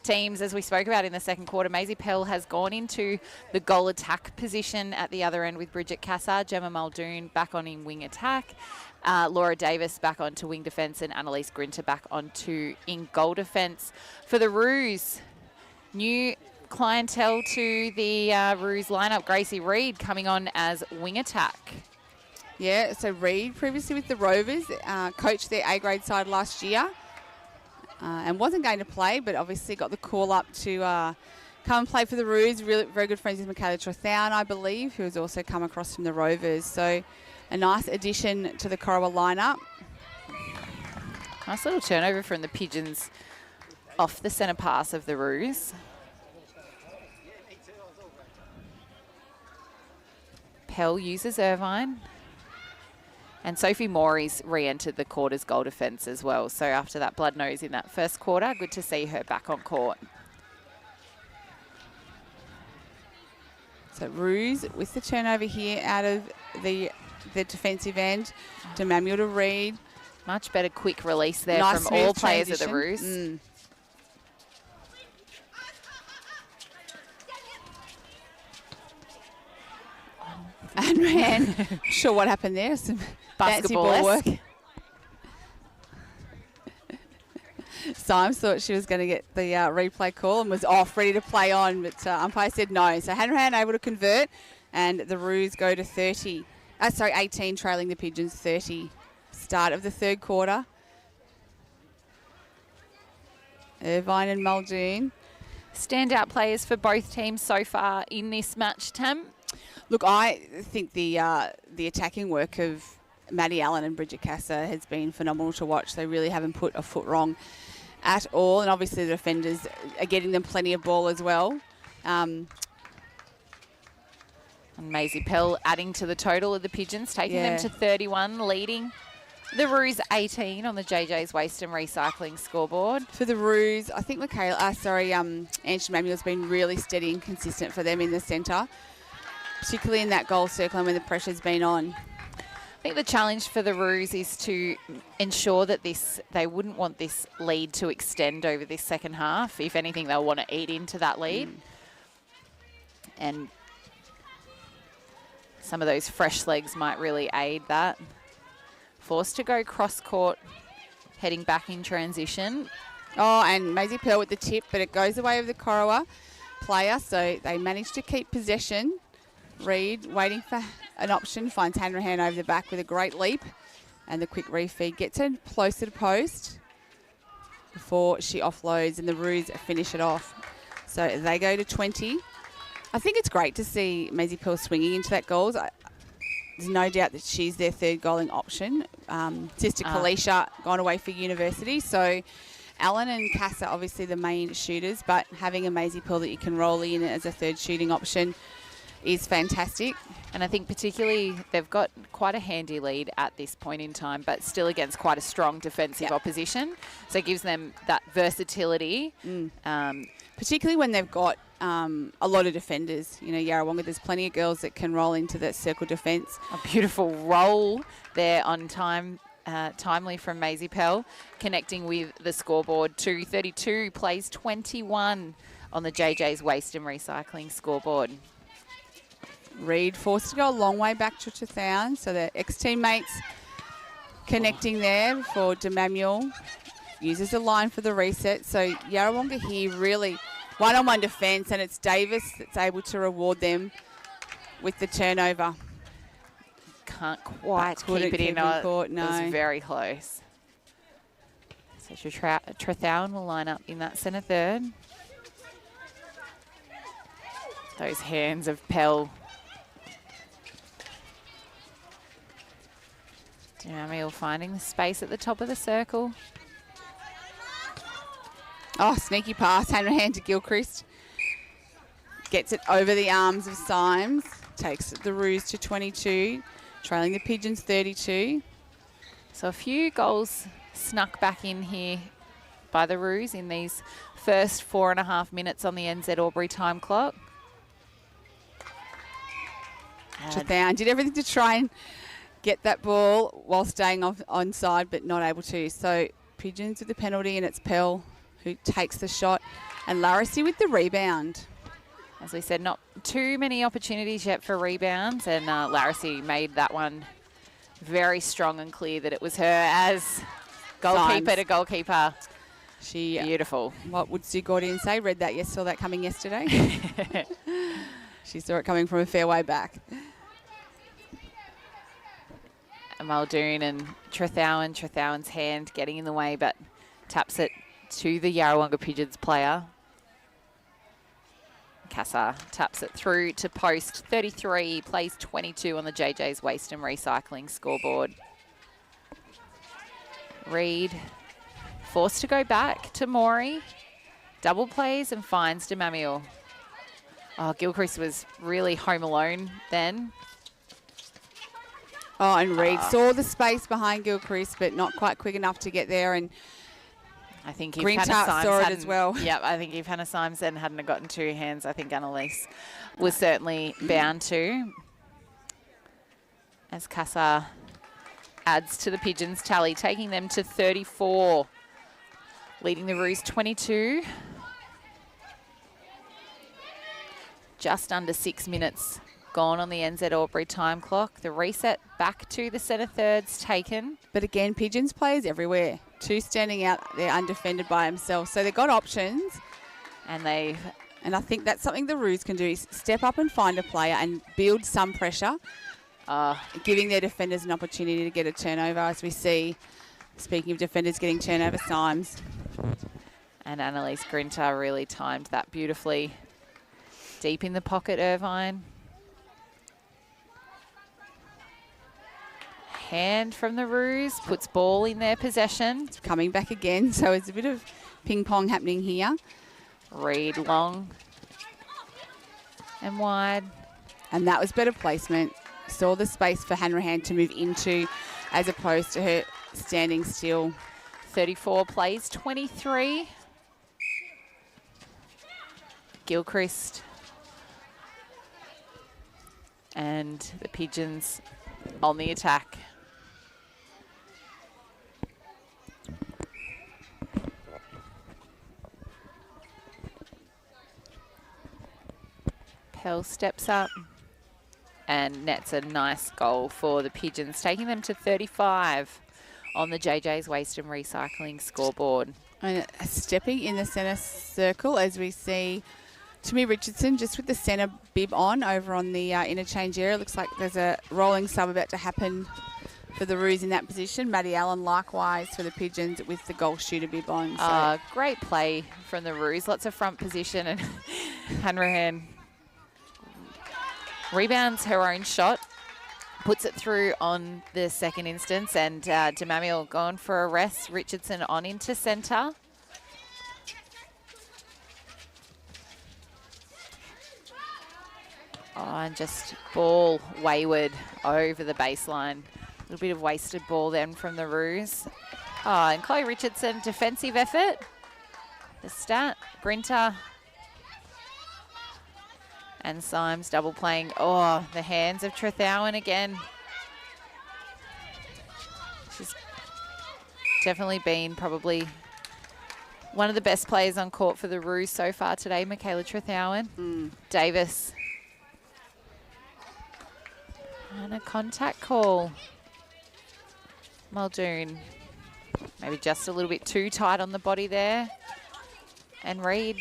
teams, as we spoke about in the second quarter. Maisie Pell has gone into the goal attack position at the other end with Bridget Cassar. Gemma Muldoon back on in wing attack. Laura Davis back onto wing defence, and Annalise Grinter back onto in goal defence. For the Roos, new clientele to the Roos lineup. Gracie Reid coming on as wing attack. Yeah, so Reid, previously with the Rovers, coached their A-grade side last year and wasn't going to play, but obviously got the call up to come and play for the Roos. Really, very good friends with Michaela Trothown, I believe, who has also come across from the Rovers. So a nice addition to the Corowa lineup. Nice little turnover from the Pigeons off the centre pass of the Roos. Pell uses Irvine. And Sophie Morey's re-entered the court as goal defence as well. So after that blood nose in that first quarter, good to see her back on court. So Roos with the turnover here out of the defensive end to Manuel to Reid. Much better quick release there Nice from all smooth players at the transition. Roos. And ran. Sure what happened there. Some fancy ball work. Symes thought she was going to get the replay call and was off, ready to play on, but umpire said no. So Hanrahan able to convert, and the Roos go to 18, trailing the Pigeons 30. Start of the third quarter. Irvine and Muldoon. Standout players for both teams so far in this match, Tam? Look, I think the attacking work of Maddie Allen and Bridget Cassar has been phenomenal to watch. They really haven't put a foot wrong at all, and obviously the defenders are getting them plenty of ball as well. And Maisie Pell adding to the total of the Pigeons, taking them to 31, leading the Roos 18 on the JJ's Waste and Recycling scoreboard. For the Roos, I think Angela Manuel's been really steady and consistent for them in the centre, particularly in that goal circle and when the pressure's been on. I think the challenge for the Roos is to ensure that they wouldn't want this lead to extend over this second half. If anything, they'll want to eat into that lead. And some of those fresh legs might really aid that. Forced to go cross-court, heading back in transition. Oh, and Maisie Pearl with the tip, but it goes away with the Corowa player, so they managed to keep possession. Reid waiting for an option, finds Hanrahan over the back with a great leap, and the quick refeed gets her closer to post before she offloads, and the Roos finish it off. So they go to 20. I think it's great to see Maisie Pearl swinging into that goals. There's no doubt that she's their third goaling option. Sister Kalisha gone away for university, so Allen and Cass are obviously the main shooters, but having a Maisie Pearl that you can roll in as a third shooting option is fantastic. And I think particularly they've got quite a handy lead at this point in time, but still against quite a strong defensive opposition. So it gives them that versatility. Particularly when they've got a lot of defenders. You know, Yarrawonga, there's plenty of girls that can roll into that circle defence. A beautiful roll there on time. Timely from Maisie Pell, connecting with the scoreboard. 2:32 plays 21 on the JJ's Waste and Recycling scoreboard. Reed forced to go a long way back to Chathown, so their ex-teammates connecting there for DeManuel. Uses the line for the reset. So Yarrawonga here really one-on-one defence, and it's Davis that's able to reward them with the turnover. Can't quite keep it in. Court, no. It was very close. So Trethown will line up in that centre third. Those hands of Pell. Damiel finding the space at the top of the circle. Oh, sneaky pass, hand to Gilchrist. Gets it over the arms of Symes. Takes the Roos to 22. Trailing the Pigeons 32. So a few goals snuck back in here by the Roos in these first 4.5 minutes on the NZ Albury time clock. Chathown did everything to try and get that ball while staying onside, but not able to. So Pigeons with the penalty, and it's Pell who takes the shot, and Larissy with the rebound. As we said, not too many opportunities yet for rebounds, and Larissy made that one very strong and clear that it was her as goalkeeper to goalkeeper. She beautiful. What would Sue Gordian say? Read that, saw that coming yesterday. She saw it coming from a fair way back. Muldoon and Trethown's hand getting in the way, but taps it to the Yarrawonga Pigeons player. Cassar taps it through to post 33, plays 22 on the JJ's Waste and Recycling scoreboard. Reed forced to go back to Maury. Double plays and finds DeManuel. Oh, Gilchrist was really home alone then. Oh, and Reed saw the space behind Gilchrist, but not quite quick enough to get there. And I think if Hannah Symes saw it as well. Yeah, I think if Hannah Symes then hadn't have gotten two hands, I think Annalise was certainly bound to. As Cassar adds to the Pigeons tally, taking them to 34, leading the Roos 22. Just under 6 minutes gone on the NZ Albury time clock. The reset back to the centre thirds taken. But again, Pigeons players everywhere. Two standing out there undefended by themselves. So they've got options. And I think that's something the Roos can do, is step up and find a player and build some pressure, giving their defenders an opportunity to get a turnover, as we see, speaking of defenders getting turnover, Symes. And Annalise Grinter really timed that beautifully. Deep in the pocket, Irvine. Hand from the Roos, puts ball in their possession. It's coming back again, so it's a bit of ping pong happening here. Reed long and wide. And that was better placement. Saw the space for Hanrahan to move into, as opposed to her standing still. 34 plays 23. Gilchrist and the Pigeons on the attack. Pell steps up and nets a nice goal for the Pigeons, taking them to 35 on the JJ's Waste and Recycling scoreboard. And stepping in the centre circle, as we see Tammy Richardson just with the centre bib on over on the interchange area. Looks like there's a rolling sub about to happen for the Roos in that position. Maddie Allen likewise for the Pigeons with the goal shooter bib on. So. Great play from the Roos. Lots of front position, and Hanrahan rebounds her own shot, puts it through on the second instance, and DeManuel gone for a rest. Richardson on into centre. Oh, and just ball wayward over the baseline. A little bit of wasted ball then from the Roos. Oh, and Chloe Richardson, defensive effort. The stat, Grinter And Symes double playing. Oh, the hands of Trethowan again. She's definitely been probably one of the best players on court for the Roos so far today, Michaela Trethowan. Davis. And a contact call. Muldoon. Maybe just a little bit too tight on the body there. And Reid.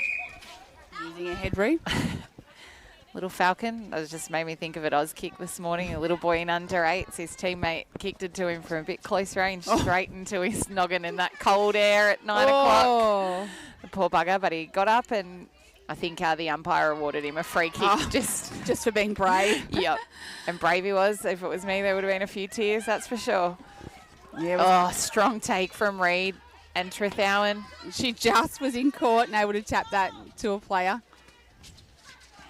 Using a head Reid. Little Falcon. That just made me think of an Oz kick this morning. A little boy in under 8s. His teammate kicked it to him from a bit close range, straight into his noggin in that cold air at 9 o'clock. The poor bugger, but he got up, and I think the umpire awarded him a free kick just for being brave. Yep. And brave he was. If it was me, there would have been a few tears, that's for sure. Yeah. Strong take from Reid and Trethowan. She just was in court and able to tap that to a player.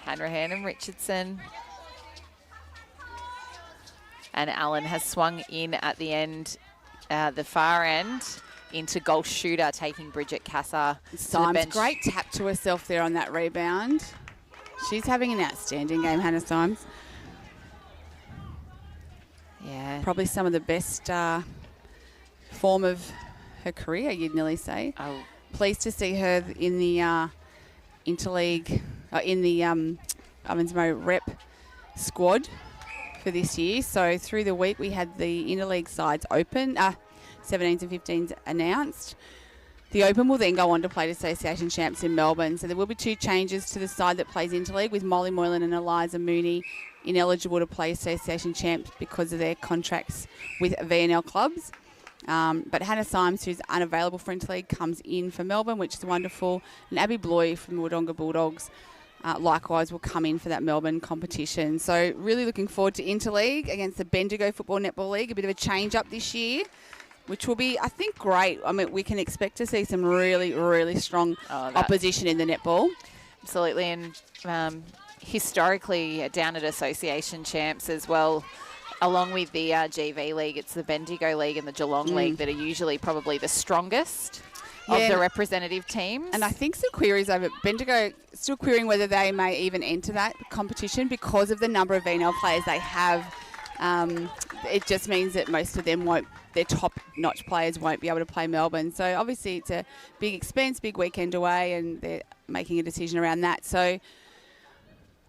Hanrahan and Richardson. And Allen has swung in at the end, the far end, into goal shooter, taking Bridget Cassar to the bench. Great tap to herself there on that rebound. She's having an outstanding game, Hannah Symes. Yeah. Probably some of the best form of her career, you'd nearly say. Oh. Pleased to see her in the interleague, in the Ovens Mow rep squad for this year. So through the week we had the interleague sides open, 17s and 15s announced. The Open will then go on to play the Association Champs in Melbourne. So there will be 2 changes to the side that plays interleague, with Molly Moylan and Eliza Mooney ineligible to play Association Champs because of their contracts with VNL clubs. But Hannah Symes, who's unavailable for interleague, comes in for Melbourne, which is wonderful. And Abby Bloy from the Wodonga Bulldogs likewise will come in for that Melbourne competition. So really looking forward to interleague against the Bendigo Football Netball League. A bit of a change up this year, which will be, I think, great. I mean, we can expect to see some really, really strong opposition in the netball. Absolutely. And historically, down at Association Champs as well, along with the GV League, it's the Bendigo League and the Geelong League that are usually probably the strongest of the representative teams. And I think some queries over Bendigo, still querying whether they may even enter that competition because of the number of VNL players they have. It just means that most of them won't, their top-notch players won't be able to play Melbourne. So obviously it's a big expense, big weekend away, and they're making a decision around that. So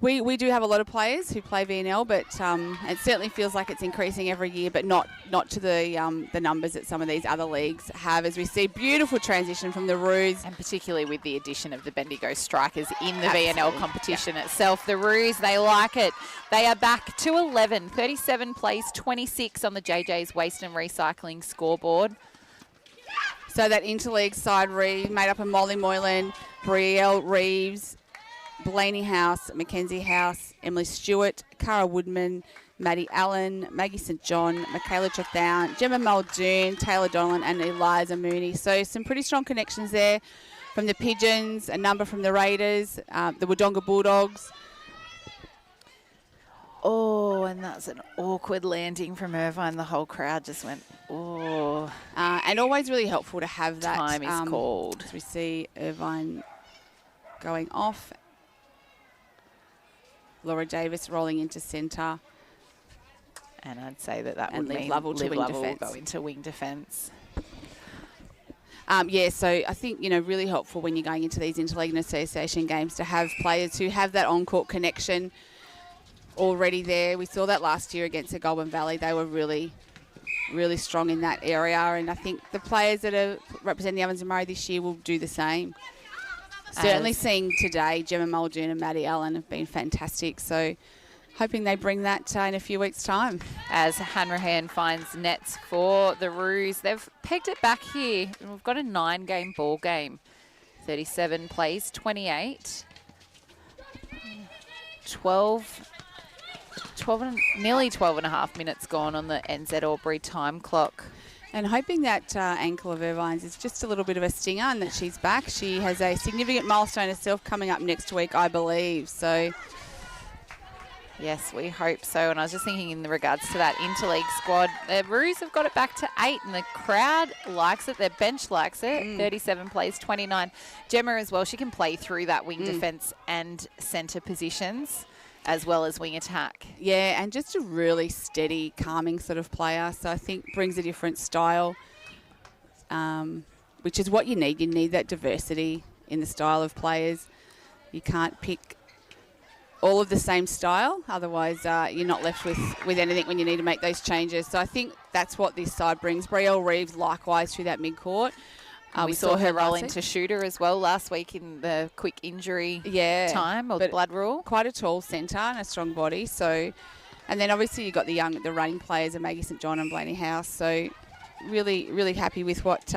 we do have a lot of players who play VNL, but it certainly feels like it's increasing every year, but not to the numbers that some of these other leagues have, as we see beautiful transition from the Roos. And particularly with the addition of the Bendigo Strikers in the VNL competition itself. The Roos, they like it. They are back to 11, 37 plays, 26 on the JJ's Waste and Recycling scoreboard. So that interleague side made up of Molly Moylan, Brielle Reeves, Blaney House, Mackenzie House, Emily Stewart, Cara Woodman, Maddie Allen, Maggie St John, Michaela Trethowan, Gemma Muldoon, Taylor Donlan and Eliza Mooney. So some pretty strong connections there from the Pigeons, a number from the Raiders, the Wodonga Bulldogs. Oh, and that's an awkward landing from Irvine. The whole crowd just went, oh. And always really helpful to have that. Time is called. As we see Irvine going off. Laura Davis rolling into centre. And I'd say that would leave mean Lovell to Liv wing Lovell defence. will go into wing defence. So I think, really helpful when you're going into these interleague and association games to have players who have that on-court connection already there. We saw that last year against the Goulburn Valley. They were really, really strong in that area. And I think the players that are representing the Ovens and Murray this year will do the same. Certainly seeing today, Gemma Muldoon and Maddie Allen have been fantastic. So hoping they bring that in a few weeks' time. As Hanrahan finds nets for the Roos, they've pegged it back here. We've got a 9-game ball game. 37 plays, 28. nearly 12 and a half minutes gone on the NZ Albury time clock. And hoping that ankle of Irvine's is just a little bit of a stinger and that she's back. She has a significant milestone herself coming up next week, I believe. So Yes, we hope so. And I was just thinking in regards to that interleague squad, the Roos have got it back to 8 and the crowd likes it. Their bench likes it. 37 plays 29. Gemma as well, she can play through that wing defence and centre positions as well as wing attack. Yeah, and just a really steady, calming sort of player. So I think brings a different style, which is what you need. You need that diversity in the style of players. You can't pick all of the same style, otherwise you're not left with anything when you need to make those changes. So I think that's what this side brings. Brielle Reeves likewise through that mid-court. We saw her roll into shooter as well last week in the quick injury time or the blood rule. Quite a tall centre and a strong body. So, and then obviously you've got the running players of Maggie St John and Blaney House. So really, really happy with what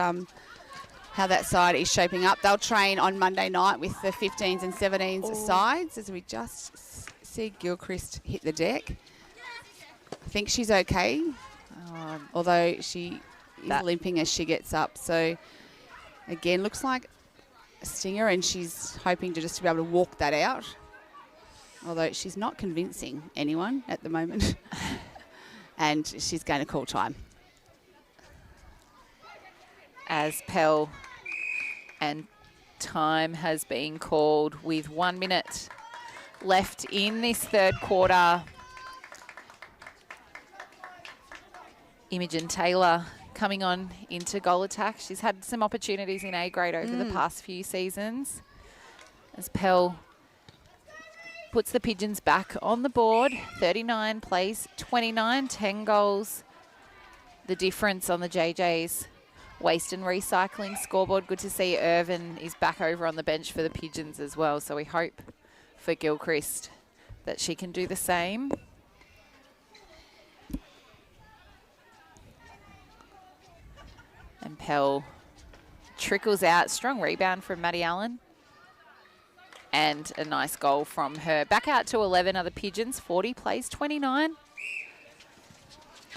how that side is shaping up. They'll train on Monday night with the 15s and 17s sides as we just see Gilchrist hit the deck. I think she's okay, although she is limping as she gets up. So again, looks like a stinger and she's hoping to just be able to walk that out, although she's not convincing anyone at the moment. And she's going to call time. As Pell and time has been called with 1 minute left in this third quarter. Imogen Taylor coming on into goal attack. She's had some opportunities in A grade over the past few seasons. As Pell puts the Pigeons back on the board. 39 plays 29, 10 goals. The difference on the JJ's waste and recycling scoreboard. Good to see Irvin is back over on the bench for the Pigeons as well. So we hope for Gilchrist that she can do the same. And Pell trickles out. Strong rebound from Maddie Allen. And a nice goal from her. Back out to 11 are the Pigeons. 40 plays 29.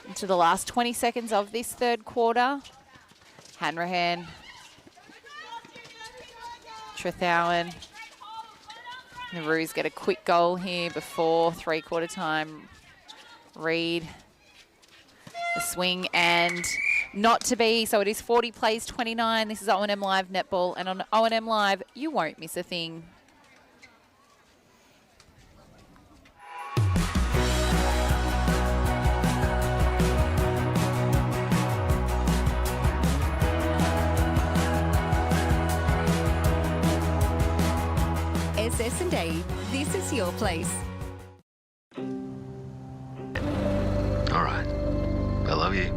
Into the last 20 seconds of this third quarter. Hanrahan, Trethowan. The Roos get a quick goal here before three-quarter time. Reed, the swing and not to be. So it is 40 plays 29. This is OMFNL Live Netball. And on OMFNL Live, you won't miss a thing. SS&A, this is your place. All right. I love you.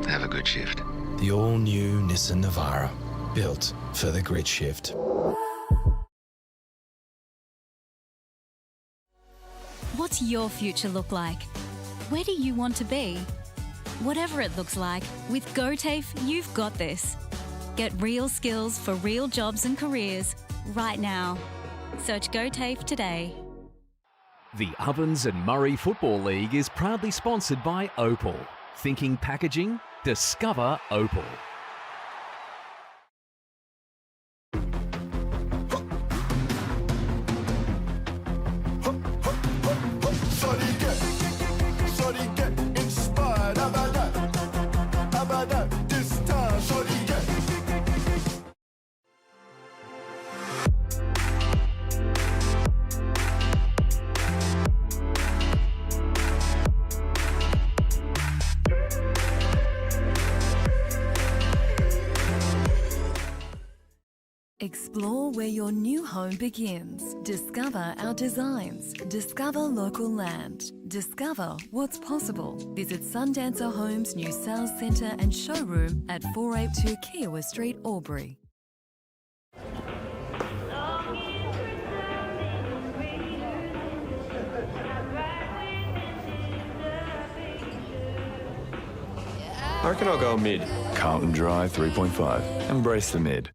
Have a good shift. The all-new Nissan Navara, built for the grid shift. What's your future look like? Where do you want to be? Whatever it looks like, with GoTAFE, you've got this. Get real skills for real jobs and careers right now. Search GoTAFE today. The Ovens and Murray Football League is proudly sponsored by Opal. Thinking packaging? Discover Opal. Explore where your new home begins. Discover our designs. Discover local land. Discover what's possible. Visit Sundancer Homes' new sales centre and showroom at 482 Kiowa Street, Albury. I reckon I'll go mid. Carlton Drive 3.5. Embrace the mid.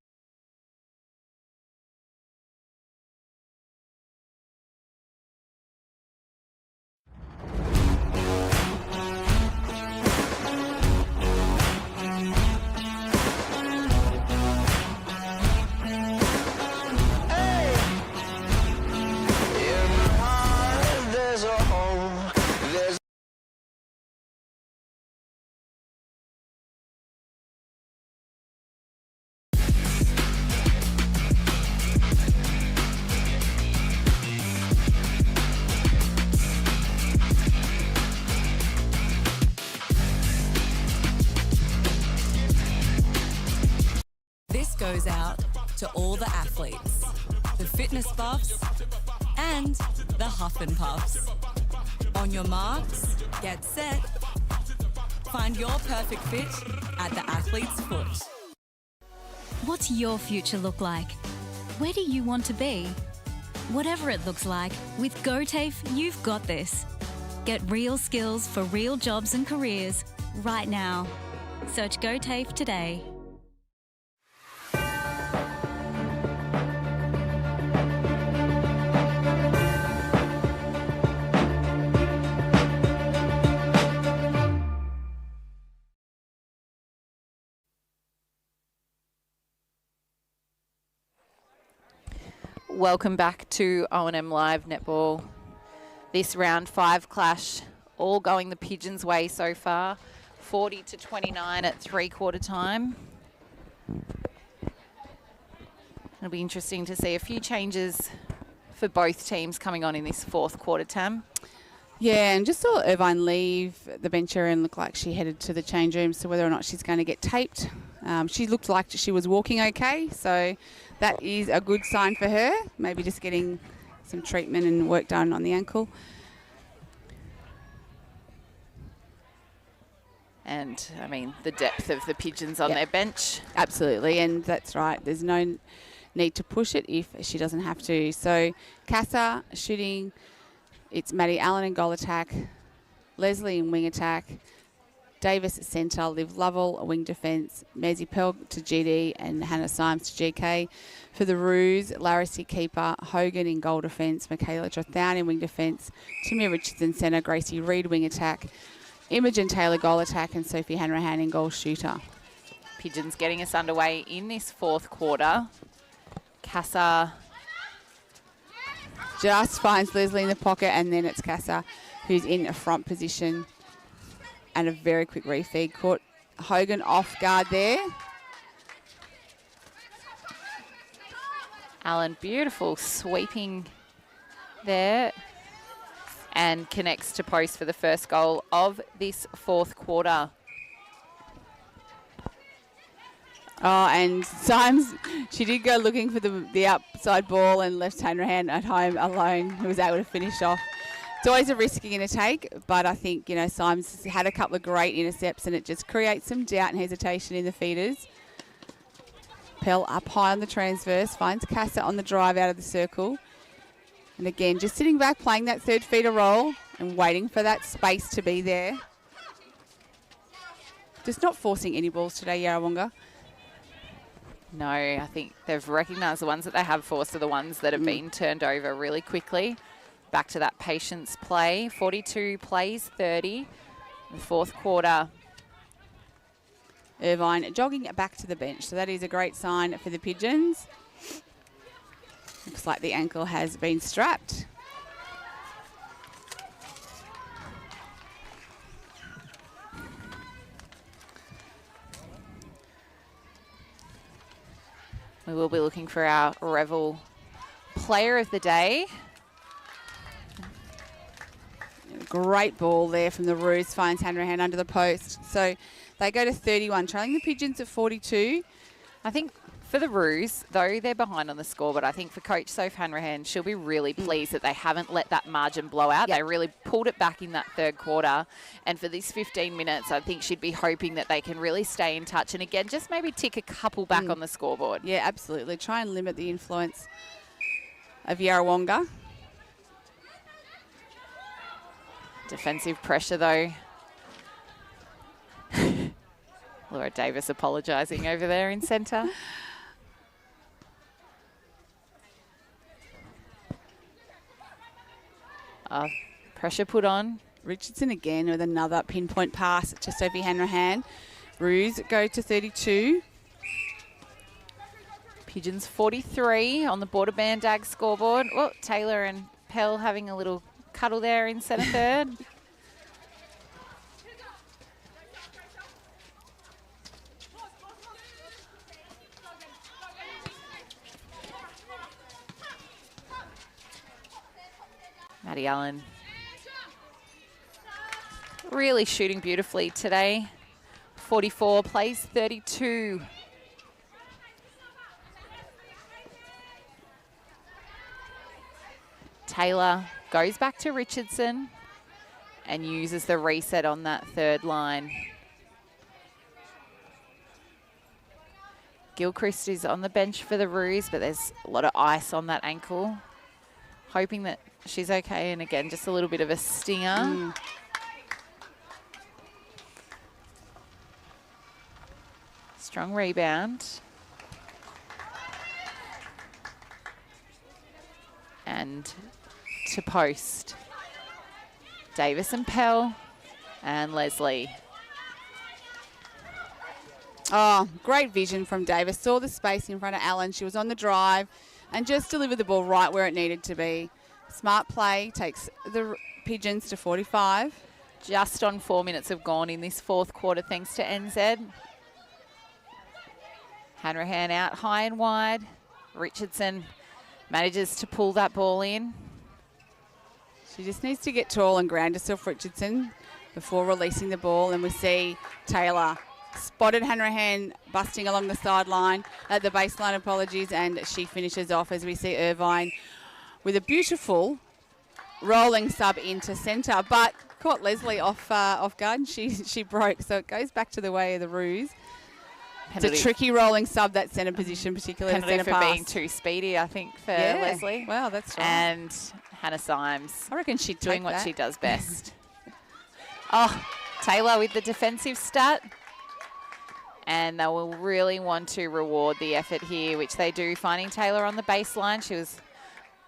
There's a Puffs and the Huff and Puffs. On your marks, get set. Find your perfect fit at the athlete's foot. What's your future look like? Where do you want to be? Whatever it looks like, with GoTAFE, you've got this. Get real skills for real jobs and careers right now. Search GoTAFE today. Welcome back to O&M Live Netball. This round 5 clash, all going the Pigeons' way so far. 40-29 at 3/4 time. It'll be interesting to see a few changes for both teams coming on in this 4th quarter, Tam. Yeah, and just saw Irvine leave the bench area and look like she headed to the change room, so whether or not she's going to get taped. She looked like she was walking okay, so that is a good sign for her. Maybe just getting some treatment and work done on the ankle. And, I mean, the depth of the Pigeons on their bench. Absolutely, and that's right. There's no need to push it if she doesn't have to. So, Casa shooting. It's Maddie Allen in goal attack. Leslie in wing attack. Davis at centre. Liv Lovell, a wing defence. Maisie Pell to GD and Hannah Symes to GK. For the Roos, Larissy keeper. Hogan in goal defence. Michaela Trothown in wing defence. Timmy Richardson centre. Gracie Reid wing attack. Imogen Taylor goal attack and Sophie Hanrahan in goal shooter. Pigeons getting us underway in this 4th quarter. Casa just finds Leslie in the pocket, and then it's Casa who's in a front position. And a very quick refeed. Caught Hogan off guard there. Allen, beautiful sweeping there. And connects to post for the first goal of this 4th quarter. Oh, and Symes, she did go looking for the outside ball and left Hanrahan at home alone, who was able to finish off. It's always a risky and a take, but I think, you know, Symes had a couple of great intercepts and it just creates some doubt and hesitation in the feeders. Pell up high on the transverse, finds Casa on the drive out of the circle. And again, just sitting back, playing that third feeder role and waiting for that space to be there. Just not forcing any balls today, Yarrawonga. No, I think they've recognised the ones that they have forced are the ones that have been turned over really quickly. Back to that patience play. 42 plays 30. The 4th quarter. Irvine jogging back to the bench. So that is a great sign for the Pigeons. Looks like the ankle has been strapped. We will be looking for our Revel player of the day. Great ball there from the Roos. Finds Hanrahan under the post. So they go to 31, trailing the Pigeons at 42. I think for the Roos, though they're behind on the score, but I think for Coach Soph Hanrahan, she'll be really pleased that they haven't let that margin blow out. They really pulled it back in that 3rd quarter. And for these 15 minutes, I think she'd be hoping that they can really stay in touch. And again, just maybe tick a couple back on the scoreboard. Yeah, absolutely. Try and limit the influence of Yarrawonga. Defensive pressure, though. Laura Davis apologising over there in centre. Pressure put on. Richardson again with another pinpoint pass to Sophie Hanrahan. Roos go to 32. Pigeons 43 on the Border Bandag scoreboard. Well, Taylor and Pell having a little cuddle there in centre third. Maddie Allen really shooting beautifully today. 44 plays 32. Taylor goes back to Richardson and uses the reset on that third line. Gilchrist is on the bench for the Roos, but there's a lot of ice on that ankle. Hoping that she's okay, and again, just a little bit of a stinger. Strong rebound. And to post. Davis and Pell and Leslie. Oh, great vision from Davis. Saw the space in front of Allen. She was on the drive and just delivered the ball right where it needed to be. Smart play takes the Pigeons to 45. Just on 4 minutes have gone in this fourth quarter thanks to NZ. Hanrahan out high and wide. Richardson manages to pull that ball in. She just needs to get tall and ground herself, Richardson, before releasing the ball. And we see Taylor spotted Hanrahan busting along the sideline at the baseline, apologies, and she finishes off as we see Irvine with a beautiful rolling sub into centre, but caught Leslie off guard and she broke. So it goes back to the way of the Roos. It's a tricky rolling sub, that centre position, particularly penalty centre for pass. being too speedy, I think, for Leslie. Well, that's right. And Hannah Symes. I reckon she'd doing take what that. she does best. Oh, Taylor with the defensive stat. And they will really want to reward the effort here, which they do, finding Taylor on the baseline. She was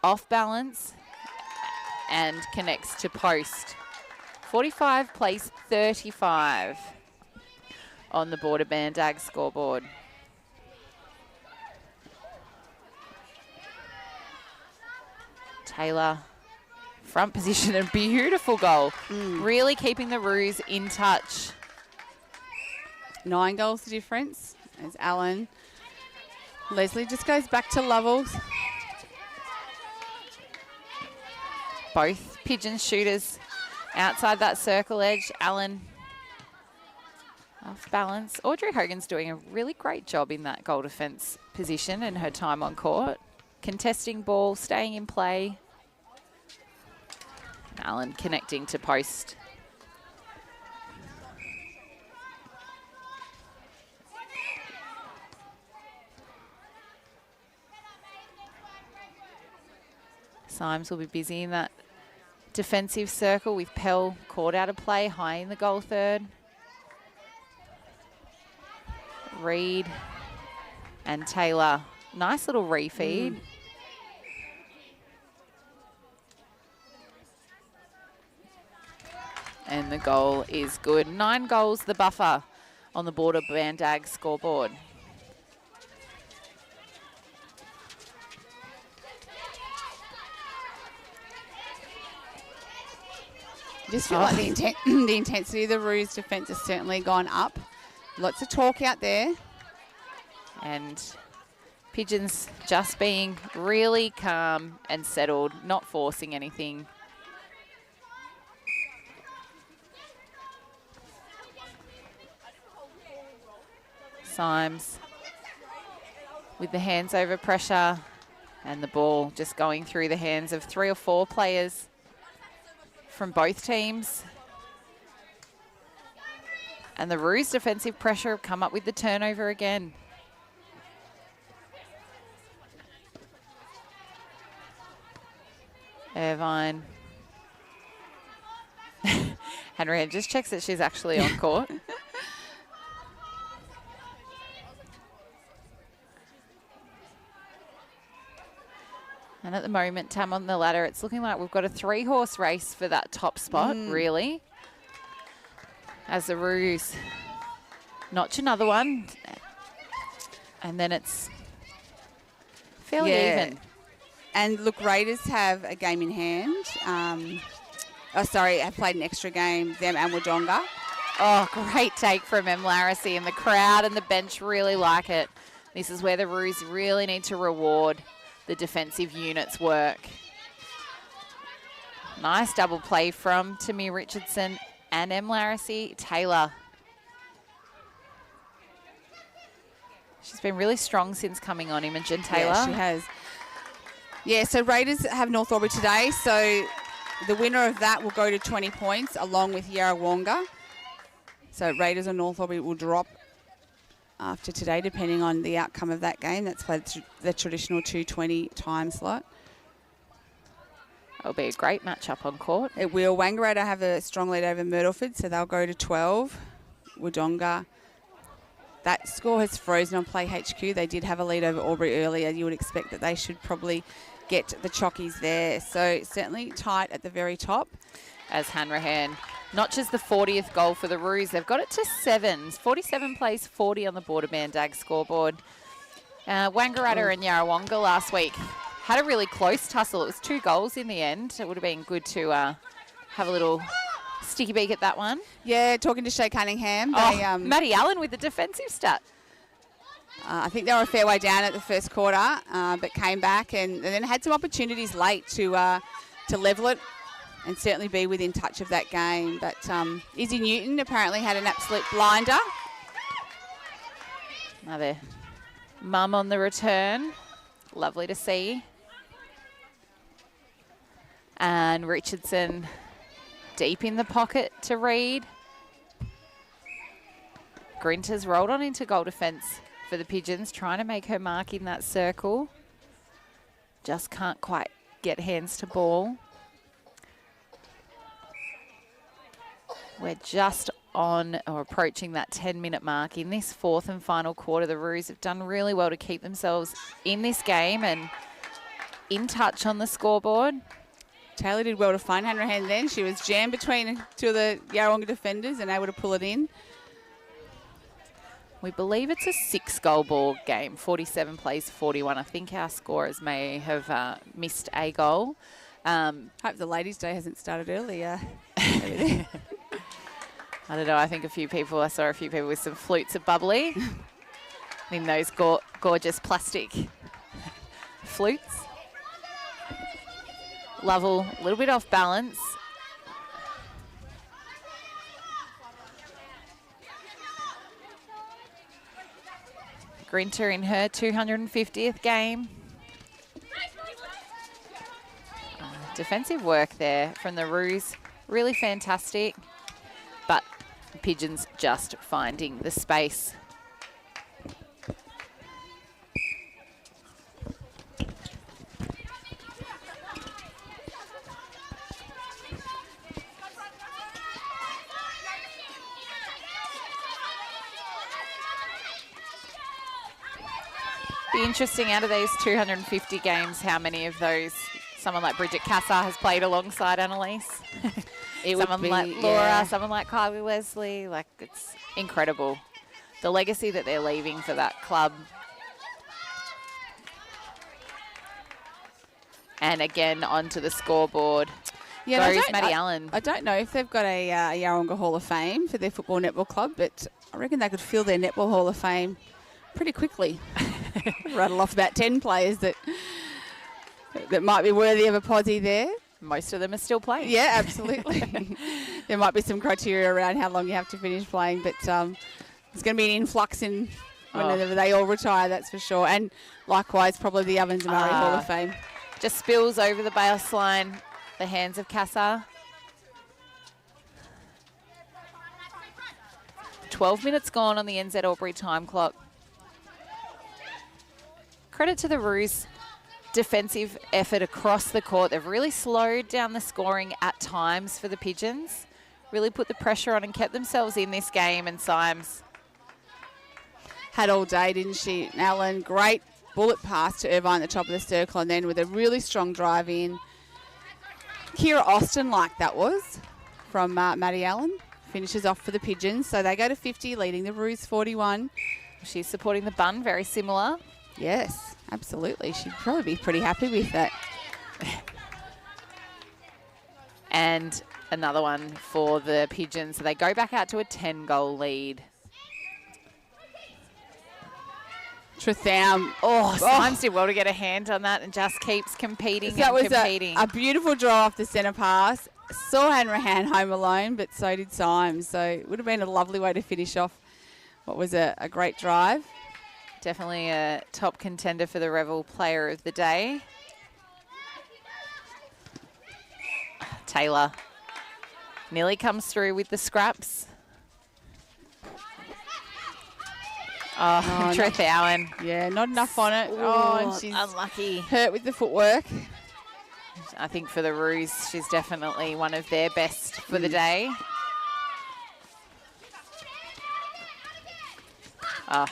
off balance and connects to post. 45 plays 35 on the Border Bandag scoreboard. Taylor, front position, a beautiful goal. Really keeping the Roos in touch. 9 goals the difference as Allen. Leslie just goes back to levels. Both Pigeon shooters outside that circle edge. Allen off balance. Audrey Hogan's doing a really great job in that goal defence position in her time on court. Contesting ball, staying in play. Allen connecting to post. Symes will be busy in that defensive circle with Pell caught out of play, high in the goal third. Reed and Taylor. Nice little refeed. And the goal is good. 9 goals, the buffer on the Border Bandag scoreboard. I just feel like the intensity of the Roos defence has certainly gone up. Lots of talk out there. And Pigeons just being really calm and settled, not forcing anything. Symes with the hands over pressure and the ball just going through the hands of 3 or 4 players from both teams. And the Roos defensive pressure have come up with the turnover again. Irvine. Henriette just checks that she's actually on court. And at the moment, Tam on the ladder, it's looking like we've got a 3-horse race for that top spot, really. As the Roos notch another one. And then it's fairly even. And look, Raiders have a game in hand. Have played an extra game, them and Wodonga. Oh, great take from Em Larissy, and the crowd and the bench really like it. This is where the Roos really need to reward the defensive unit's work. Nice double play from Tamir Richardson and Em Larissy. Taylor. She's been really strong since coming on, Imogen Taylor. Yeah, she has. Yeah, so Raiders have North Albury today, so the winner of that will go to 20 points along with Yarrawonga. So Raiders or North Albury will drop after today, depending on the outcome of that game. That's played the traditional 2:20 time slot. It'll be a great matchup on court. It will. Wangaratta have a strong lead over Myrtleford, so they'll go to 12. Wodonga, that score has frozen on Play HQ. They did have a lead over Albury earlier. You would expect that they should probably get the chockies there. So certainly tight at the very top. As Hanrahan notches the 40th goal for the Roos. They've got it to 7. 47 plays 40 on the Border Bandag scoreboard. Wangaratta and Yarrawonga last week had a really close tussle. It was 2 goals in the end. It would have been good to have a little sticky beak at that one. Yeah, talking to Shay Cunningham. Maddie Allen with the defensive stat. I think they were a fair way down at the first quarter, but came back and then had some opportunities late to level it and certainly be within touch of that game. But Izzy Newton apparently had an absolute blinder. Another mum on the return. Lovely to see. And Richardson deep in the pocket to Reid. Grinter's rolled on into goal defence for the Pigeons, trying to make her mark in that circle. Just can't quite get hands to ball. We're just on or approaching that 10-minute mark in this 4th and final quarter. The Roos have done really well to keep themselves in this game and in touch on the scoreboard. Taylor did well to find Hanrahan then. She was jammed between 2 of the Yarrawonga defenders and able to pull it in. We believe it's a 6-goal ball game, 47 plays 41. I think our scorers may have missed a goal. Hope the Ladies' Day hasn't started earlier. I don't know. I think I saw a few people with some flutes of bubbly in those gorgeous plastic flutes. Lovell, a little bit off balance. Grinter in her 250th game. Defensive work there from the Roos. Really fantastic. But Pigeons just finding the space. Be interesting out of these 250 games, how many of those someone like Bridget Cassar has played alongside Annalise. Someone like Laura, someone like Kylie Leslie. Like, it's incredible. The legacy that they're leaving for that club. And again, onto the scoreboard. Yeah, goes Maddie Allen. I don't know if they've got a Yarrawonga Hall of Fame for their football netball club, but I reckon they could fill their netball Hall of Fame pretty quickly. Rattle off about 10 players that might be worthy of a posse there. Most of them are still playing. Yeah, absolutely. There might be some criteria around how long you have to finish playing, but there's going to be an influx in whenever they all retire, that's for sure. And likewise, probably the Ovens and Murray Hall of Fame. Just spills over the baseline, the hands of Cassar. 12 minutes gone on the NZ Albury time clock. Credit to the Roos defensive effort across the court. They've really slowed down the scoring at times for the Pigeons. Really put the pressure on and kept themselves in this game, and Symes had all day, didn't she? Allen, great bullet pass to Irvine at the top of the circle, and then with a really strong drive in. Kira Austin, like that was, from Maddie Allen, finishes off for the Pigeons. So they go to 50, leading the Roos 41. She's supporting the bun, very similar. Yes, absolutely. She'd probably be pretty happy with that. And another one for the Pigeons. So they go back out to a 10-goal lead. Tretham. Symes did well to get a hand on that and just keeps competing that was competing. A beautiful draw off the centre pass. Saw Hanrahan home alone, but so did Symes. So it would have been a lovely way to finish off what was a great drive. Definitely a top contender for the Revel Player of the Day. Taylor nearly comes through with the scraps. Oh, Treth Owen. Yeah, not enough on it. Oh, and she's unlucky. hurt with the footwork. I think for the Roos, she's definitely one of their best for the day. Oh.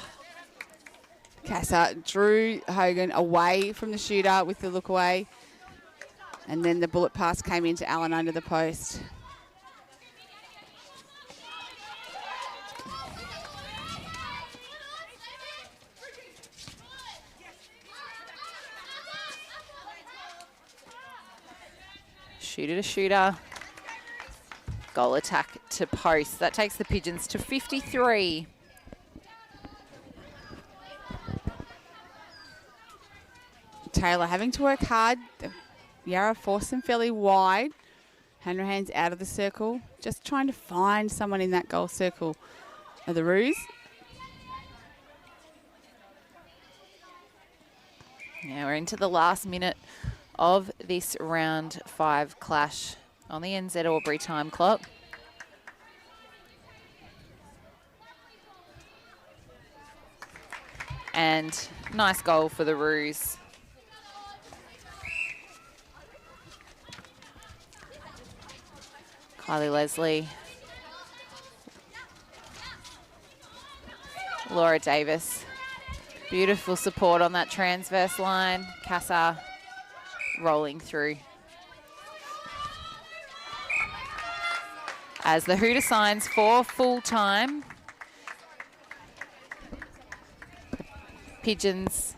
Casa drew Hogan away from the shooter with the look away. And then the bullet pass came into Allen under the post. Shooter to shooter. Goal attack to post. That takes the Pigeons to 53. Taylor having to work hard. Yarra forced them fairly wide. Hanrahan's out of the circle. Just trying to find someone in that goal circle of the Roos. Yeah, we're into the last minute of this round 5 clash on the NZ Albury time clock. And nice goal for the Roos. Kylie Leslie. Laura Davis. Beautiful support on that transverse line. Casa rolling through. As the Hooter signs for full time. Pigeons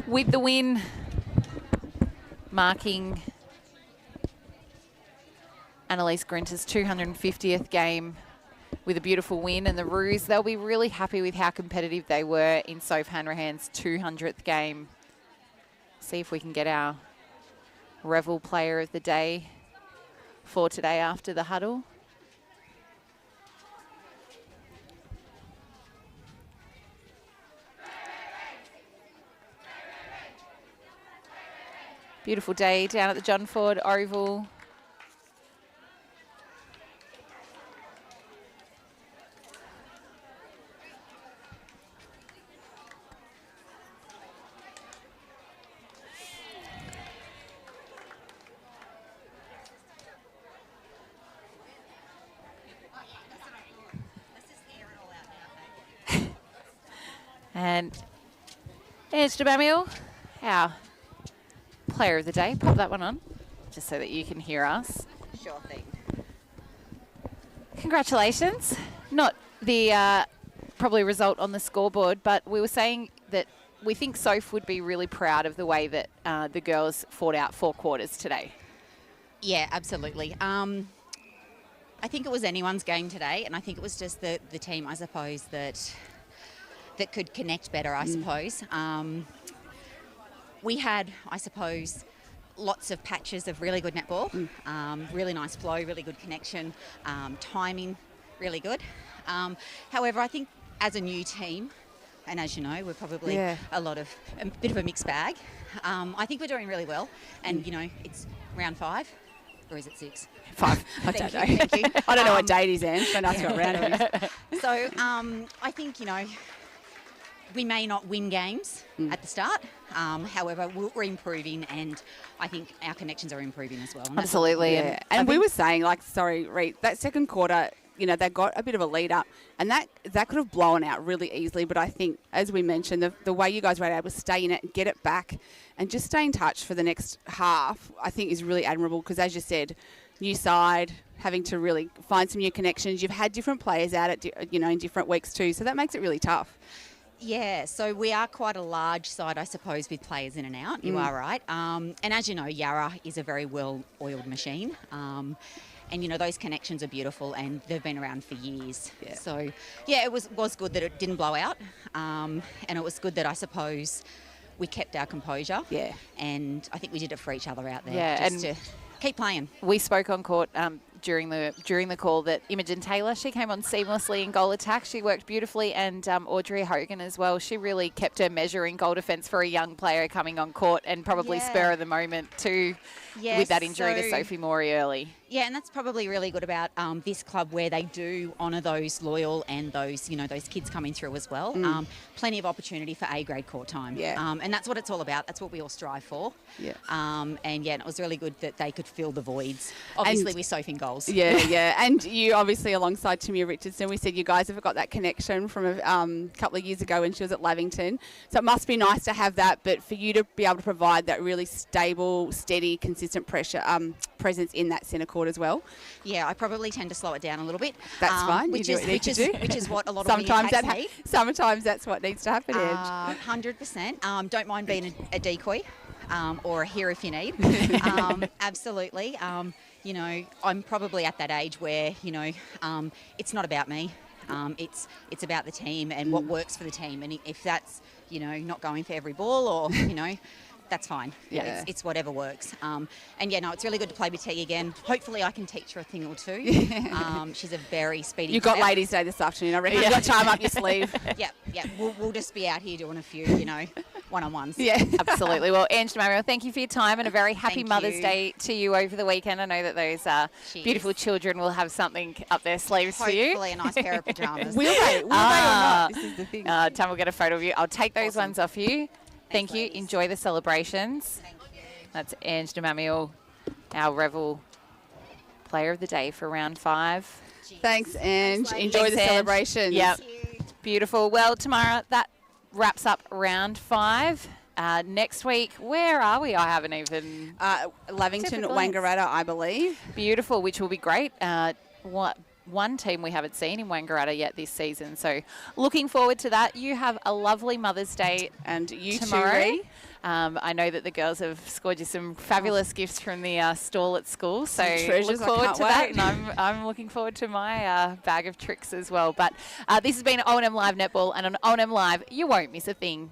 with the win, marking Annalise Grinter's 250th game with a beautiful win. And the Roos, they'll be really happy with how competitive they were in Soph Hanrahan's 200th game. See if we can get our Revel Player of the Day for today after the huddle. Beautiful day down at the John Ford Oval. And there's Jamamil, our player of the day. Pop that one on, just so that you can hear us. Sure thing. Congratulations. Not the probably result on the scoreboard, but we were saying that we think Soph would be really proud of the way that the girls fought out 4 quarters today. Yeah, absolutely. I think it was anyone's game today, and I think it was just the team, I suppose, that could connect better, I suppose. We had, I suppose, lots of patches of really good netball, really nice flow, really good connection, timing, really good. However, I think as a new team, and as you know, we're probably a bit of a mixed bag. I think we're doing really well, and you know, it's round 5. Or is it 6? 5. I don't know. Thank you. I don't know what date he's in, so that's what round it is. So I think, you know, we may not win games at the start. However, we're improving, and I think our connections are improving as well. And absolutely. Yeah. And we were saying, like, sorry, Reet, that second quarter, you know, they got a bit of a lead up, and that could have blown out really easily. But I think, as we mentioned, the way you guys were able to stay in it, get it back, and just stay in touch for the next half, I think is really admirable. Because as you said, new side, having to really find some new connections. You've had different players out at, you know, in different weeks too, so that makes it really tough. Yeah, so we are quite a large side, I suppose, with players in and out. You are right. And as you know, Yarra is a very well-oiled machine. And, you know, those connections are beautiful, and they've been around for years. Yeah. So, yeah, it was good that it didn't blow out. And it was good that, I suppose, we kept our composure. Yeah. And I think we did it for each other out there. Yeah, just to keep playing. We spoke on court during the call that Imogen Taylor, she came on seamlessly in goal attack. She worked beautifully, and Audrey Hogan as well. She really kept her measure in goal defence for a young player coming on court, and probably spur of the moment too, with that injury to Sophie Morey early. Yeah, and that's probably really good about this club, where they do honour those loyal and those kids coming through as well. Plenty of opportunity for A-grade court time. Yeah. And that's what it's all about. That's what we all strive for. Yeah. And it was really good that they could fill the voids, obviously with Sophie and goals. Yeah, yeah. And you obviously, alongside Tamia Richardson, we said you guys have got that connection from a couple of years ago when she was at Lavington. So it must be nice to have that, but for you to be able to provide that really stable, steady, consistent presence in that centre court as well. Yeah, I probably tend to slow it down a little bit. That's fine. Which you do what you need to do. Which is what a lot of sometimes wing attacks need. Sometimes that's what needs to happen, Edge. 100%. Don't mind being a decoy. Or a here if you need. Absolutely. I'm probably at that age where, it's not about me. It's about the team and what works for the team. And if that's, not going for every ball or, that's fine. Yeah. It's whatever works. It's really good to play with T again. Hopefully I can teach her a thing or two. She's a very speedy You've got player. Ladies' Day this afternoon. I reckon you've got time up your sleeve. Yep. We'll just be out here doing a few, one-on-ones. Yeah. Absolutely. Well, Ange Demariel, thank you for your time, and a very happy Thank Mother's you. Day to you over the weekend. I know that those beautiful children will have something up their sleeves for you. Hopefully a nice pair of pyjamas. Will they or not? This is the thing. Tam will get a photo of you. I'll take those ones off you. Thank you. Enjoy the celebrations. Thank you. That's Ange Demamiel, our Revel Player of the Day for round 5. Thanks, Ange. Enjoy Thanks, the Ange. celebrations. Yep. Beautiful. Well, Tamara, that wraps up round 5. Next week, where are we? I haven't even... Lavington, Typical. Wangaratta, I believe. Beautiful, which will be great. One team we haven't seen in Wangaratta yet this season. So looking forward to that. You have a lovely Mother's Day and you tomorrow. Too, Ree. I know that the girls have scored you some fabulous gifts from the stall at school. So treasures, look forward I to can't that. And I'm looking forward to my bag of tricks as well. But this has been O&M Live Netball. And on O&M Live, you won't miss a thing.